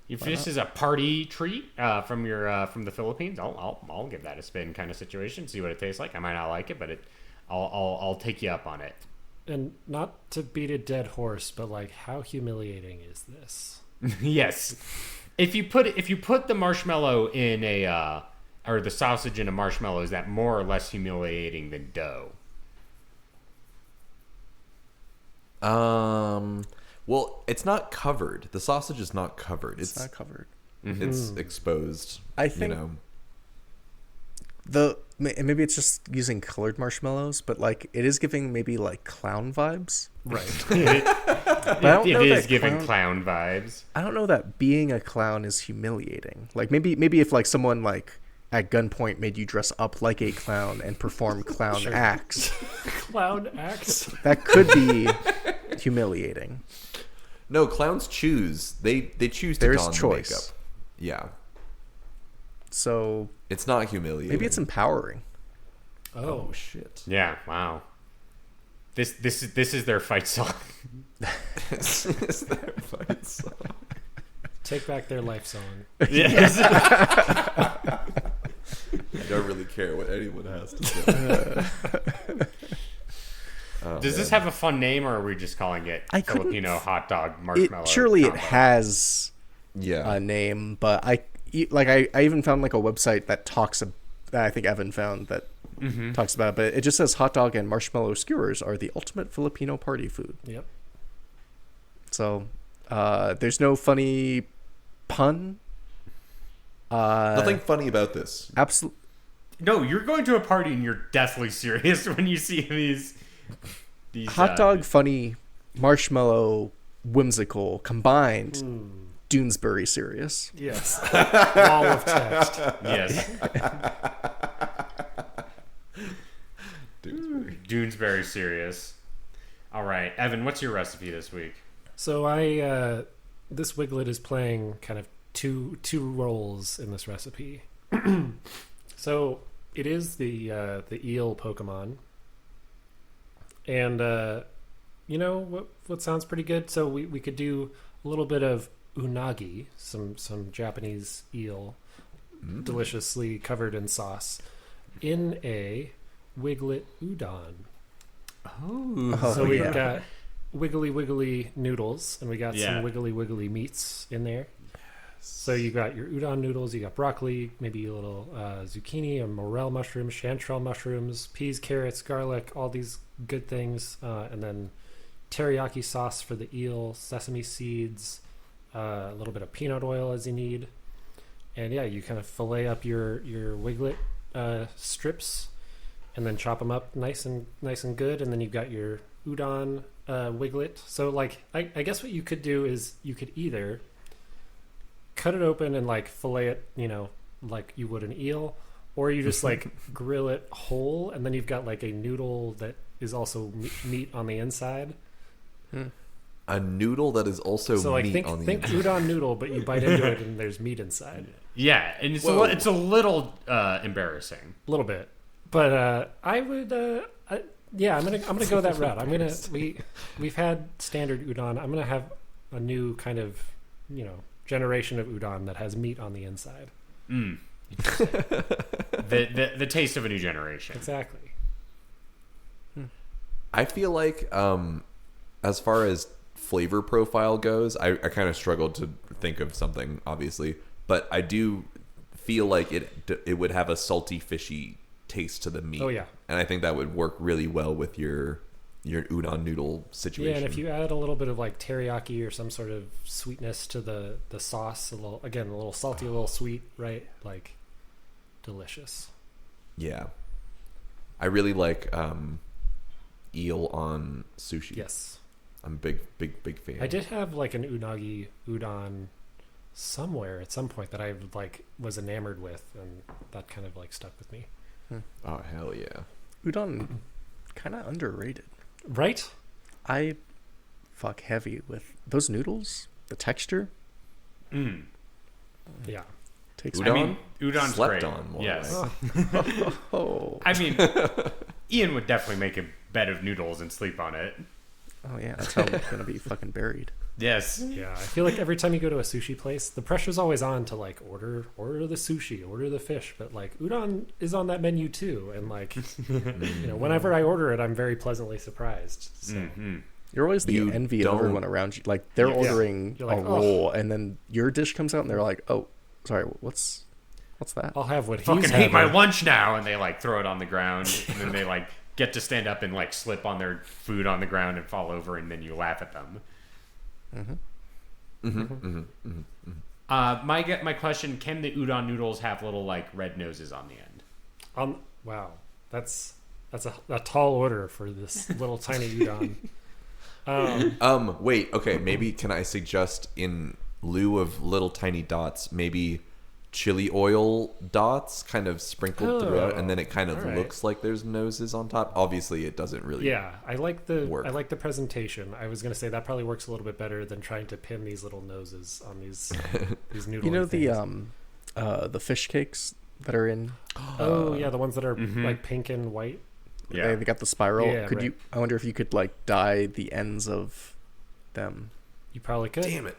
If this is a party treat from the Philippines, I'll give that a spin kind of situation, see what it tastes like. I might not like it, but I'll take you up on it. And not to beat a dead horse, but like, how humiliating is this? Yes, if you put the marshmallow in or the sausage in a marshmallow, is that more or less humiliating than dough? Well, it's not covered. The sausage is not covered. It's not covered. It's exposed. I think maybe it's just using colored marshmallows, but like it is giving maybe like clown vibes. Right. But I don't know It is that giving clown vibes. I don't know that being a clown is humiliating. Like maybe if like someone like at gunpoint made you dress up like a clown and perform clown acts, Clown acts. that could be humiliating. No, clowns choose. They choose to There's don choice. the makeup. Yeah, So it's not humiliating. maybe it's empowering. Oh, shit. Yeah. Wow. This is their fight song. It's their fight song. take back their life song. Yes. I don't really care what anyone has to say. Does this have a fun name, or are we just calling it I couldn't Filipino hot dog marshmallow? Surely it combo? has Yeah. a name, but I even found like a website that that I think Evan found that talks about it, but it just says hot dog and marshmallow skewers are the ultimate Filipino party food. Yep. So there's no funny pun. Nothing funny about this. Absolutely. No, you're going to a party and you're deathly serious when you see these Hot dog, funny, marshmallow, whimsical, combined, Doonesbury serious. Yes. Wall of text. Yes. Dune's very serious. All right, Evan, what's your recipe this week? So this Wiglett is playing kind of two roles in this recipe. So it is the eel Pokemon, and you know what sounds pretty good. So we could do a little bit of unagi, some Japanese eel, deliciously covered in sauce, in a Wiglett udon. Oh, So we've got wiggly noodles, and we got Yeah. some wiggly meats in there. So you got your udon noodles, you got broccoli, maybe a little zucchini or morel mushrooms, chanterelle mushrooms, peas, carrots, garlic, all these good things, and then teriyaki sauce for the eel, sesame seeds, a little bit of peanut oil as you need, and yeah, you kind of fillet up your Wiglett strips, and then chop them up nice and good, and then you've got your udon Wiglett. So like, I guess what you could do is you could either cut it open and like fillet it, like you would an eel, or you just like grill it whole, and then you've got like a noodle that is also meat on the inside. A noodle that is also So like meat on the think inside. udon noodle, but you bite into it and there's meat inside. yeah, and it's Whoa. it's a little embarrassing. A little bit, but I would. I'm gonna go that route. We've had standard udon. I'm gonna have a new kind of generation of udon that has meat on the inside. The taste of a new generation. Exactly. I feel like, as far as flavor profile goes, I kind of struggled to think of something, obviously, but I do feel like it would have a salty, fishy taste to the meat. Oh, yeah. And I think that would work really well with your udon noodle situation. Yeah, and if you add a little bit of like teriyaki or some sort of sweetness to the sauce, a little salty, a little sweet, right? Like, delicious. Yeah. I really like eel on sushi. Yes. I'm a big fan. I did have like an unagi udon somewhere at some point that I like was enamored with, and that kind of like stuck with me. Oh, hell yeah. Udon, kind of underrated. Right? I fuck heavy with those noodles. The texture Yeah. takes. Udon? I mean, udon's Slept great. on, more Yes. like. Oh, I mean, Ian would definitely make a bed of noodles and sleep on it. oh yeah, that's how I'm gonna be fucking buried. Yes. Yeah. I feel like every time you go to a sushi place, the pressure's always on to like order the sushi, order the fish, but like udon is on that menu too, and like whenever I order it, I'm very pleasantly surprised. So You're always the You envy of don't- everyone around you. Like they're Yeah. ordering You're like, a roll, and then your dish comes out, and they're like, "Oh, sorry, what's that?" I'll have what he's Fucking hate my having. lunch now, and they like throw it on the ground, and then they like get to stand up and like slip on their food on the ground and fall over, and then you laugh at them. My question: can the udon noodles have little like red noses on the end? Wow, that's a tall order for this little tiny udon. Wait, okay, maybe can I suggest in lieu of little tiny dots, maybe chili oil dots kind of sprinkled throughout, and then it kind of all right. looks like there's noses on top. Obviously, it doesn't really. Yeah, I like the Work. presentation. I was gonna say that probably works a little bit better than trying to pin these little noses on these noodles. You know the fish cakes that are in. Oh yeah, the ones that are like pink and white. Yeah. They got the spiral. Yeah, Could right. you? I wonder if you could like dye the ends of them. You probably could. Damn it!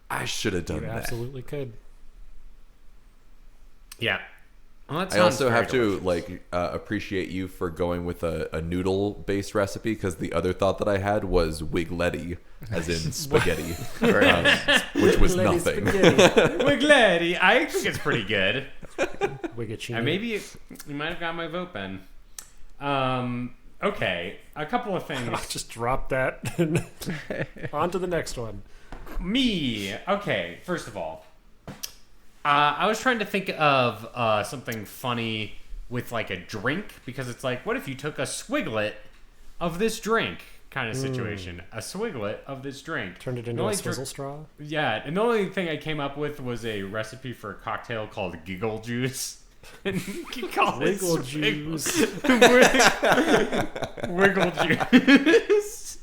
I should have done You that. absolutely could. Yeah. Well, that I sounds also very have to delicious. appreciate you for going with a noodle based recipe, because the other thought that I had was Wigletti, as in spaghetti, which was nothing. Wiglett. I think it's pretty good. Wigachini. Maybe you might have got my vote, Ben. Okay, a couple of things. I'll just drop that and on to the next one. Me. Okay, first of all, I was trying to think of something funny with like a drink, because it's like, what if you took a swiglet of this drink kind of situation? A swiglet of this drink. Turned it The into a only swizzle straw. Yeah, and the only thing I came up with was a recipe for a cocktail called giggle juice. And you call it Wiggle swiggle- juice. Wiggle juice.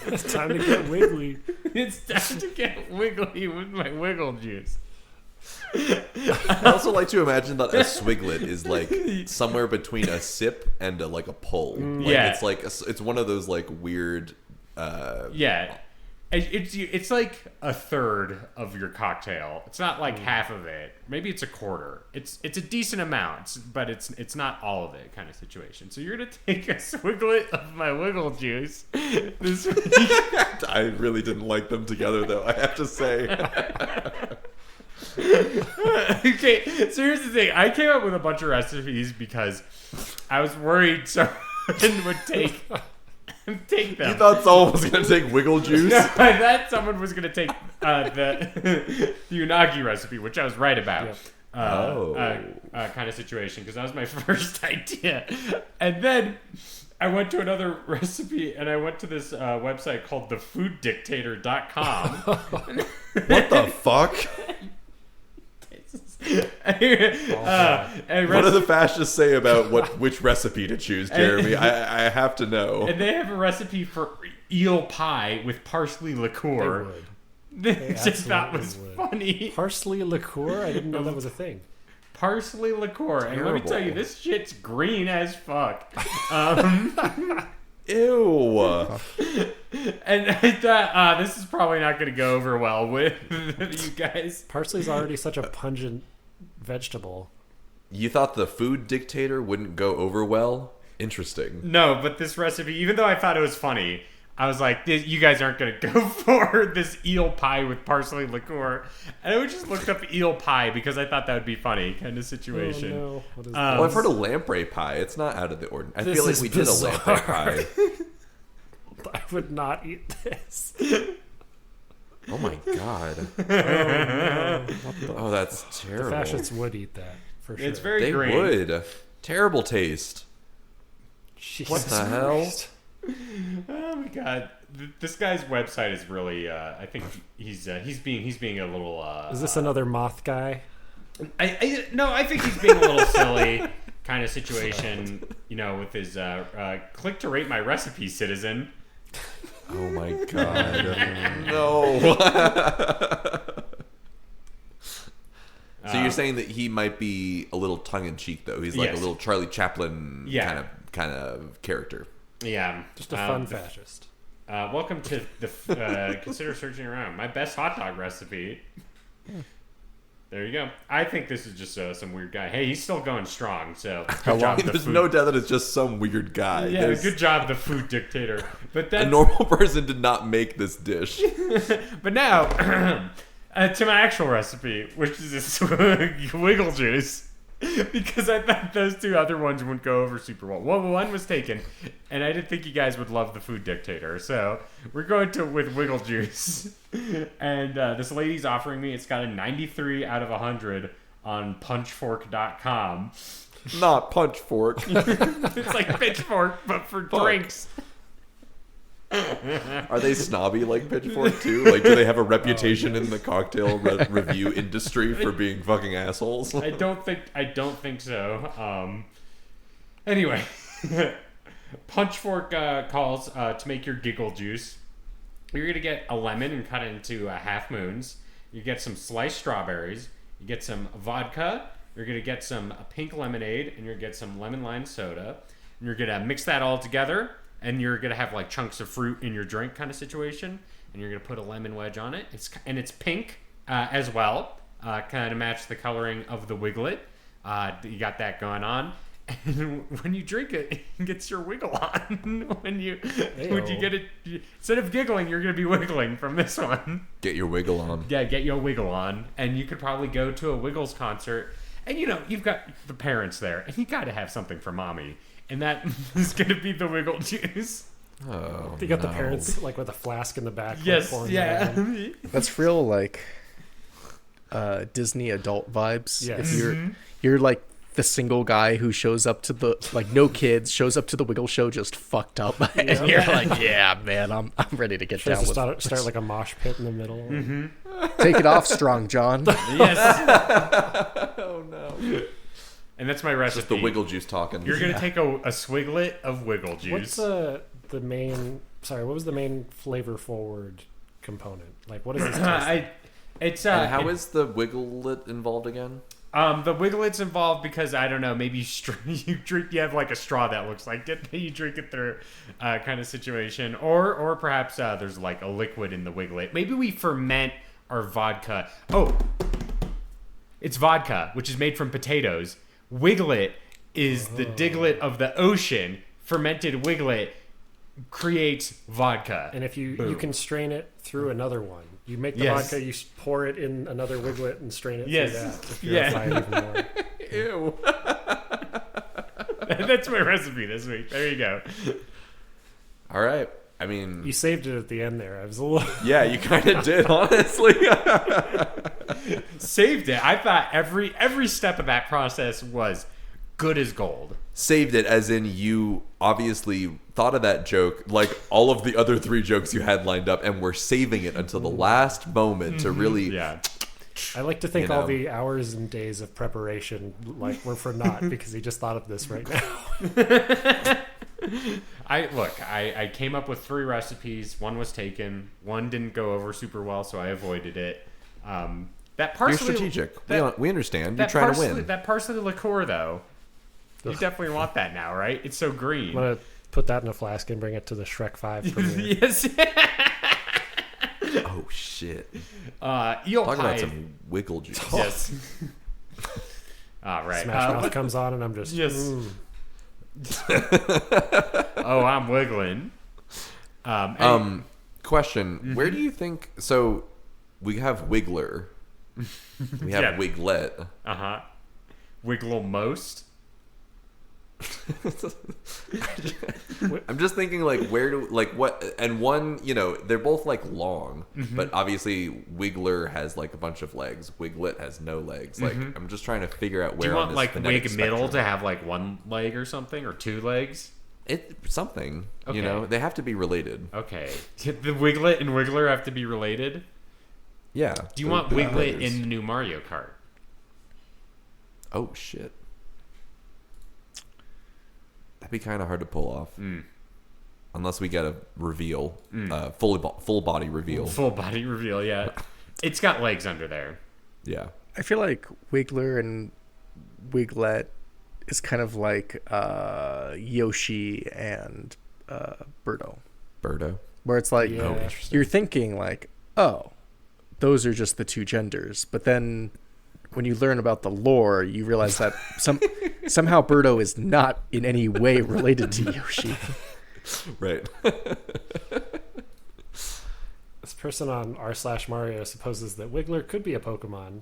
It's time to get wiggly. It's time to get wiggly with my wiggle juice. I also like to imagine that a swiglet is like somewhere between a sip and like a pull. Like, Yeah. it's like it's one of those like weird. Yeah. It's like a third of your cocktail. It's not like half of it. Maybe it's a quarter. It's a decent amount, but it's not all of it kind of situation. So you're gonna take a swiglet of my wiggle juice this week. I really didn't like them together, though. I have to say. Okay, so here's the thing. I came up with a bunch of recipes because I was worried someone would take them. You thought someone was gonna take wiggle juice? No, I thought someone was going to take the unagi recipe, which I was right about. Kind of situation, because that was my first idea. And then I went to another recipe, and I went to this website called thefooddictator.com. What the fuck? And What do the fascists say about which recipe to choose, Jeremy? I have to know. And they have a recipe for eel pie with parsley They liqueur. would. They just thought was absolutely would. funny. Parsley liqueur? I didn't know that was a thing. Parsley liqueur. And let me tell you, Terrible. this shit's green as fuck. Ew. And I thought, this is probably not going to go over well with you guys. Parsley's already such a pungent vegetable. You thought the food dictator wouldn't go over well? Interesting. No, but this recipe, even though I thought it was funny, I was like, you guys aren't going to go for this eel pie with parsley liqueur. And I just looked up eel pie because I thought that would be funny kind of situation. Oh, no. What is Well, I've heard of lamprey pie. It's not out of the ordinary. I feel like is we did a lamprey bizarre. pie. I would not eat this. Oh my god. Oh, that's The terrible. fascists would eat that for sure. It's very They green. would. Terrible taste. Jesus What the hell? Christ. Oh my god, this guy's website is really. I think he's being a little. Is this another moth guy? No, I think he's being a little silly kind of situation. You know, with his click to rate my recipe, citizen. Oh my god. No. So you're saying that he might be a little tongue in cheek though. He's like Yes. a little Charlie Chaplin Yeah. kind of character. Yeah, Just a fun fascist. Welcome to the consider searching around my best hot dog recipe. There you go. I think this is just some weird guy. Hey, he's still going strong. So good job, the There's food. no doubt that it's just some weird guy. Yeah, There's- good job, the food dictator. But A that's normal person did not make this dish. But now, to my actual recipe, which is this wiggle juice, because I thought those two other ones wouldn't go over super well. Well, one was taken, and I didn't think you guys would love the food dictator, so we're going with wiggle juice. And this lady's offering me, it's got a 93 out of 100 on punchfork.com. Not punch fork. It's like Pitchfork, but for drinks. Are they snobby like Pitchfork too? Like, do they have a reputation in the cocktail review industry for being fucking assholes? I don't think so. Anyway, Punchfork calls to make your giggle juice. You're gonna get a lemon and cut it into half moons. You get some sliced strawberries. You get some vodka. You're gonna get some pink lemonade, and you're gonna get some lemon lime soda. And you're gonna mix that all together, and you're gonna have like chunks of fruit in your drink kind of situation. And you're gonna put a lemon wedge on it. It's pink as well, kind of match the coloring of the Wiglett. You got that going on. And when you drink it, it gets your wiggle on. when you get it, instead of giggling, you're gonna be wiggling from this one. Get your wiggle on. Yeah, get your wiggle on, and you could probably go to a Wiggles concert, and you've got the parents there, and you got to have something for mommy, and that is gonna be the wiggle juice. Oh, You got the no. parents like with a flask in the back. like, Yes, pouring yeah. that in. That's real like Disney adult vibes. Yes. If you're like the single guy who shows up to the like no kids shows up to the Wiggle show just fucked up, and you're like, yeah, man, I'm ready to get Should down with start like a mosh pit in the middle. Take it off, Strong John. Yes, Oh no. and that's my recipe. Just the wiggle juice talking. You're gonna take a swiglet of wiggle juice. What's the main? Sorry, what was the main flavor forward component? Like, what is this? Taste? And how is the Wigglet involved again? The Wiglet's involved because I don't know. Maybe you have like a straw that looks like it. You drink it through, kind of situation, or perhaps there's like a liquid in the Wiglet. Maybe we ferment our vodka. Oh, it's vodka, which is made from potatoes. Wiglett is the diglet of the ocean. Fermented Wiglett creates vodka. And if you Boom. can strain it through another one, you make the Yes. vodka, you pour it in another Wiglet and strain it Yes. through that. To Yeah. purify it even more. Ew. That's my recipe this week. There you go. All right. I mean, You saved it at the end there. I was a little. yeah, you kind of did, honestly. Saved it. I thought every step of that process was good as gold. Saved it as in you obviously thought of that joke like all of the other 3 jokes you had lined up and were saving it until the last moment to really Yeah. I like to think You all know. the hours and days of preparation were for naught because he just thought of this right now. I came up with 3 recipes. One was taken. One didn't go over super well, so I avoided it. That parsley, You're strategic. That, We understand. You're that trying parsley, to win. That parsley liqueur, though, you definitely want that now, right? It's so green. I'm gonna put that in a flask and bring it to the Shrek 5 premiere. Yes. Oh shit! Eel Talk pie. about some wiggle juice. Yes. All right. Smash Mouth comes on and I'm just yes. Oh, I'm wiggling. Question: Where do you think? So we have Wiggler, we have Yeah. Wiglett. Wiggle most. I'm just thinking like where do like what and one they're both like long, but obviously Wiggler has like a bunch of legs. Wiglett has no legs. Like I'm just trying to figure out Do where you on want this like phonetic wig middle spectrum. to have like one leg or something, or two legs? It something. Okay. They have to be related. Okay. The Wiglet and Wiggler have to be related. Yeah. Do you want Wiglett in the new Mario Kart? Oh shit. That'd be kind of hard to pull off, unless we get a reveal, full body reveal. Full body reveal, yeah. It's got legs under there. Yeah. I feel like Wiggler and Wiglett is kind of like Yoshi and Birdo, where it's like Yeah. you're thinking like, oh, those are just the two genders, but then when you learn about the lore, you realize that somehow Birdo is not in any way related to Yoshi. Right. This person on r/Mario supposes that Wiggler could be a Pokemon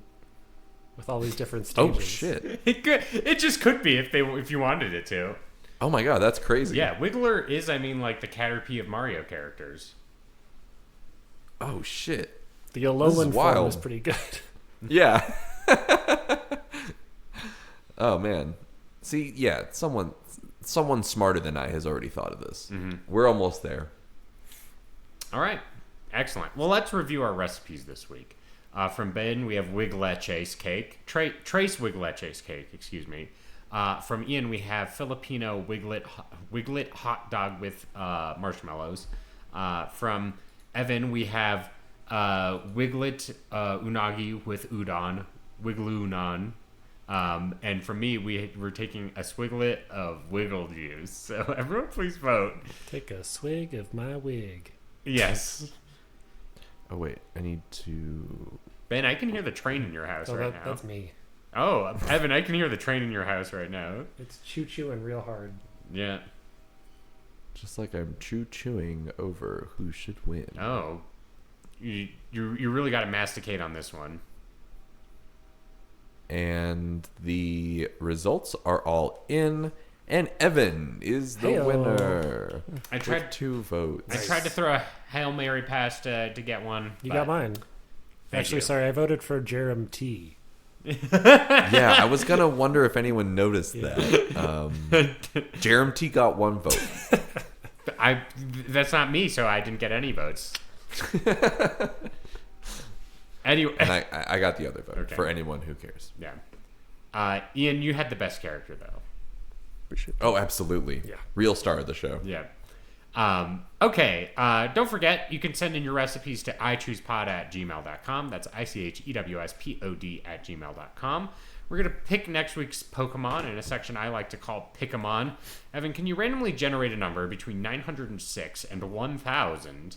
with all these different stages. Oh shit. It just could be if you wanted it to. Oh my god, that's crazy. Yeah, Wiggler is, like the Caterpie of Mario characters. Oh shit. The Alolan form wild. is pretty good. Yeah. Oh man. See, yeah, someone smarter than I has already thought of this. We're almost there. All right, excellent. Well, let's review our recipes this week. From Ben, we have Wiglettes cake. Trace Wiglettes cake, excuse me. From Ian, we have Filipino Wiglett hot dog with marshmallows. From Evan, we have Wiglett unagi with udon, Wiglunan. And from me, we're taking a swiglet of wiggle juice. So everyone please vote. Take a swig of my wig. Yes. Oh wait, I need to. Ben, I can hear the train in your house Oh, right now. that's me. Oh, Evan, I can hear the train in your house right now. It's choo-chooing real hard. Yeah. Just like I'm chewing over who should win. Oh. You really got to masticate on this one. And the results are all in, and Evan is the Hey-o. winner. I With tried 2 votes. I tried to throw a Hail Mary pass to get one. You but got mine. thank Actually, you. sorry, I voted for Jerem T. Yeah, I was gonna wonder if anyone noticed that. Jerem T got 1 vote. That's not me, so I didn't get any votes. Anyway, And I got the other vote Okay. for anyone who cares. yeah. Ian, you had the best character though. Oh, absolutely. Yeah. Real star of the show. Yeah. Okay. Don't forget, you can send in your recipes to ichoosepod@gmail.com. That's ichewspod@gmail.com. We're going to pick next week's Pokemon in a section I like to call Pick-a-mon. Evan, can you randomly generate a number between 906 and 1,000?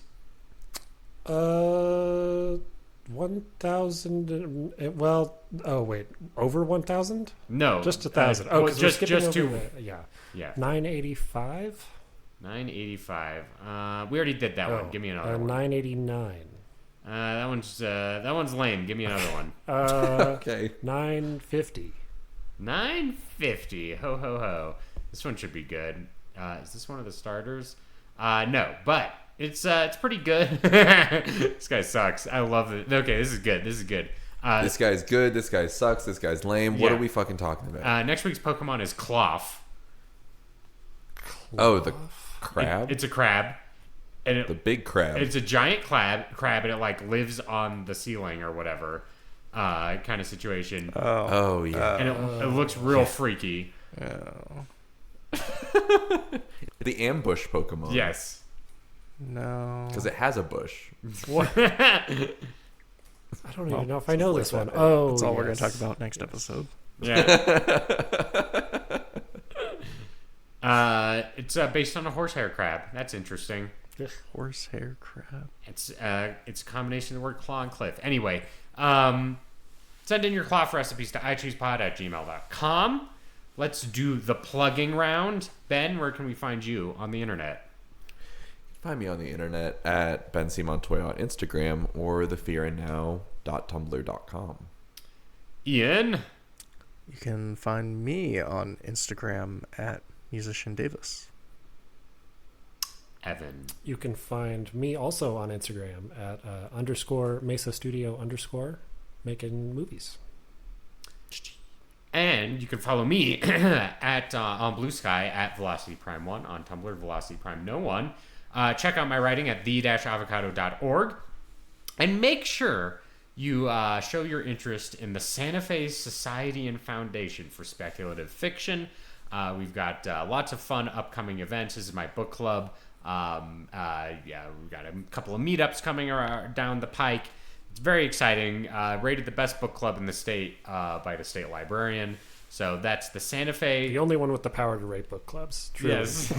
1,000. Well, oh wait, over 1,000? No. Just 1,000. Well, 'cause we're just skipping over two. Yeah. Yeah. 985. 985. We already did that one. Give me another one. 989. That one's lame. Give me another one. Okay. 950. 950. Ho ho ho. This one should be good. Is this one of the starters? No, but it's pretty good. This guy sucks. I love it. Okay, this is good. This is good. This guy's good. This guy sucks. This guy's lame. What Yeah. are we fucking talking about? Next week's Pokemon is Cloth. Oh, the crab? It's a crab, and The big crab. it's a giant crab, and it like lives on the ceiling or whatever, kind of situation. Oh, yeah. And it looks real freaky. The ambush Pokemon. Yes. No. Because it has a bush. I don't even know if I know this one. Oh, That's all we're going to yes. talk about next episode. Yeah. It's based on a horsehair crab. That's interesting. Horsehair crab. It's a combination of the word claw and cliff. Anyway, send in your cloth recipes to ichoosepod@gmail.com. Let's do the plugging round. Ben, where can we find you on the internet? Find me on the internet at Ben C. Montoya on Instagram or thefearandnow.tumblr.com. Ian? You can find me on Instagram at Musician Davis. Evan? You can find me also on Instagram at _ Mesa Studio _ making movies. And you can follow me at on Blue Sky at Velocity Prime 1, on Tumblr, Velocity Prime No 1. Check out my writing at the-avocado.org. And make sure you show your interest in the Santa Fe Society and Foundation for Speculative Fiction. We've got lots of fun upcoming events. This is my book club. We've got a couple of meetups coming down the pike. It's very exciting. Rated the best book club in the state by the state librarian. So that's the Santa Fe. The only one with the power to rate book clubs. Truly. Yes.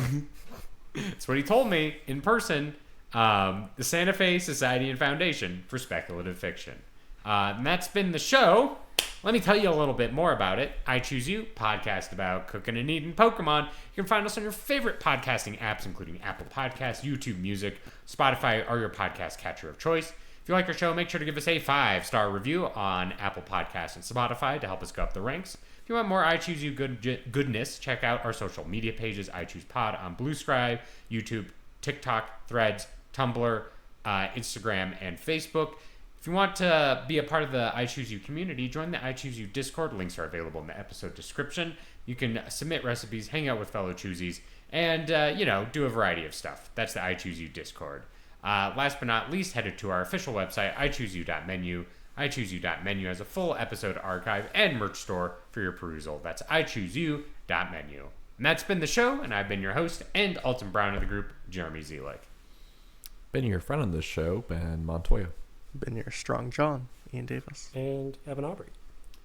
That's what he told me in person. The Santa Fe Society and Foundation for Speculative Fiction. And that's been the show. Let me tell you a little bit more about it. I Choose You, podcast about cooking and eating Pokemon. You can find us on your favorite podcasting apps, including Apple Podcasts, YouTube Music, Spotify, or your podcast catcher of choice. If you like our show, make sure to give us a 5-star review on Apple Podcasts and Spotify to help us go up the ranks. If you want more I Choose You goodness, check out our social media pages, I Choose Pod on Blue Sky, YouTube, TikTok, Threads, Tumblr, Instagram, and Facebook. If you want to be a part of the I Choose You community, join the I Choose You Discord. Links are available in the episode description. You can submit recipes, hang out with fellow choosies, and, do a variety of stuff. That's the I Choose You Discord. Last but not least, head to our official website, ichooseyou.menu. ichooseyou.menu has a full episode archive and merch store for your perusal. That's ichooseyou.menu. And that's been the show, and I've been your host and Alton Brown of the group, Jeremy Zelick. Been your friend on this show, Ben Montoya. Been your strong John, Ian Davis. And Evan Aubrey.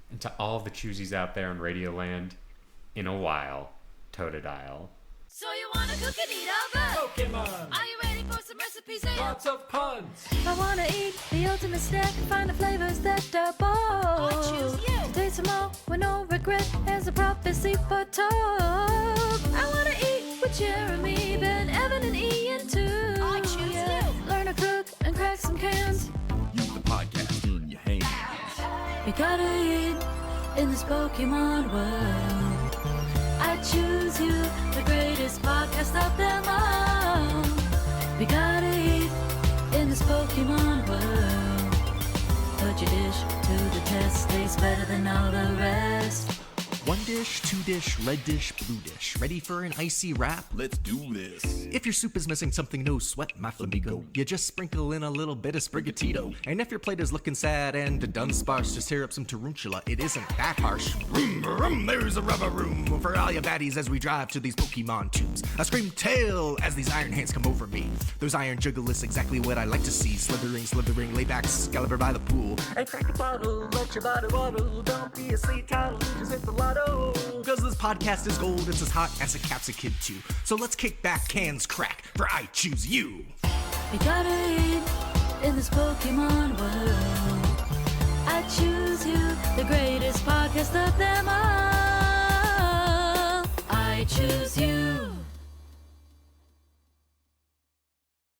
And to all the choosies out there in Radioland, in a while, Totodile. So you wanna cook and eat a bit? Pokemon! Are you ready for some recipes? Lots of puns! I wanna eat the ultimate snack and find the flavors that are bold. I choose you. To taste them all with no regret as a prophecy foretold. I wanna eat with Jeremy, Ben, Evan, and Ian too. I choose you. Learn to cook and crack some cans. Use the podcast in your hands. We gotta eat in this Pokemon world. I choose you, the greatest podcast of them all. We gotta eat in this Pokemon world. Put your dish to the test, tastes better than all the rest. One dish, two dish, red dish, blue dish. Ready for an icy wrap? Let's do this. If your soup is missing something, no sweat, my flamingo. You just sprinkle in a little bit of Sprigatito. And if your plate is looking sad and done sparse, just tear up some tarantula. It isn't that harsh. Vroom, vroom, there's a rubber room for all your baddies as we drive to these Pokemon tubes. I scream tail as these iron hands come over me. Those iron juggalists, exactly what I like to see. Slithering, lay back, Excalibur by the pool. And crack the bottle, let your body waddle. Don't be a sea turtle, just hit the lotto. Cause this podcast is gold, it's as hot as a capsicum too. So let's kick back, cans crack, for I choose you. We gotta eat in this Pokemon world. I choose you, the greatest podcast of them all. I choose you.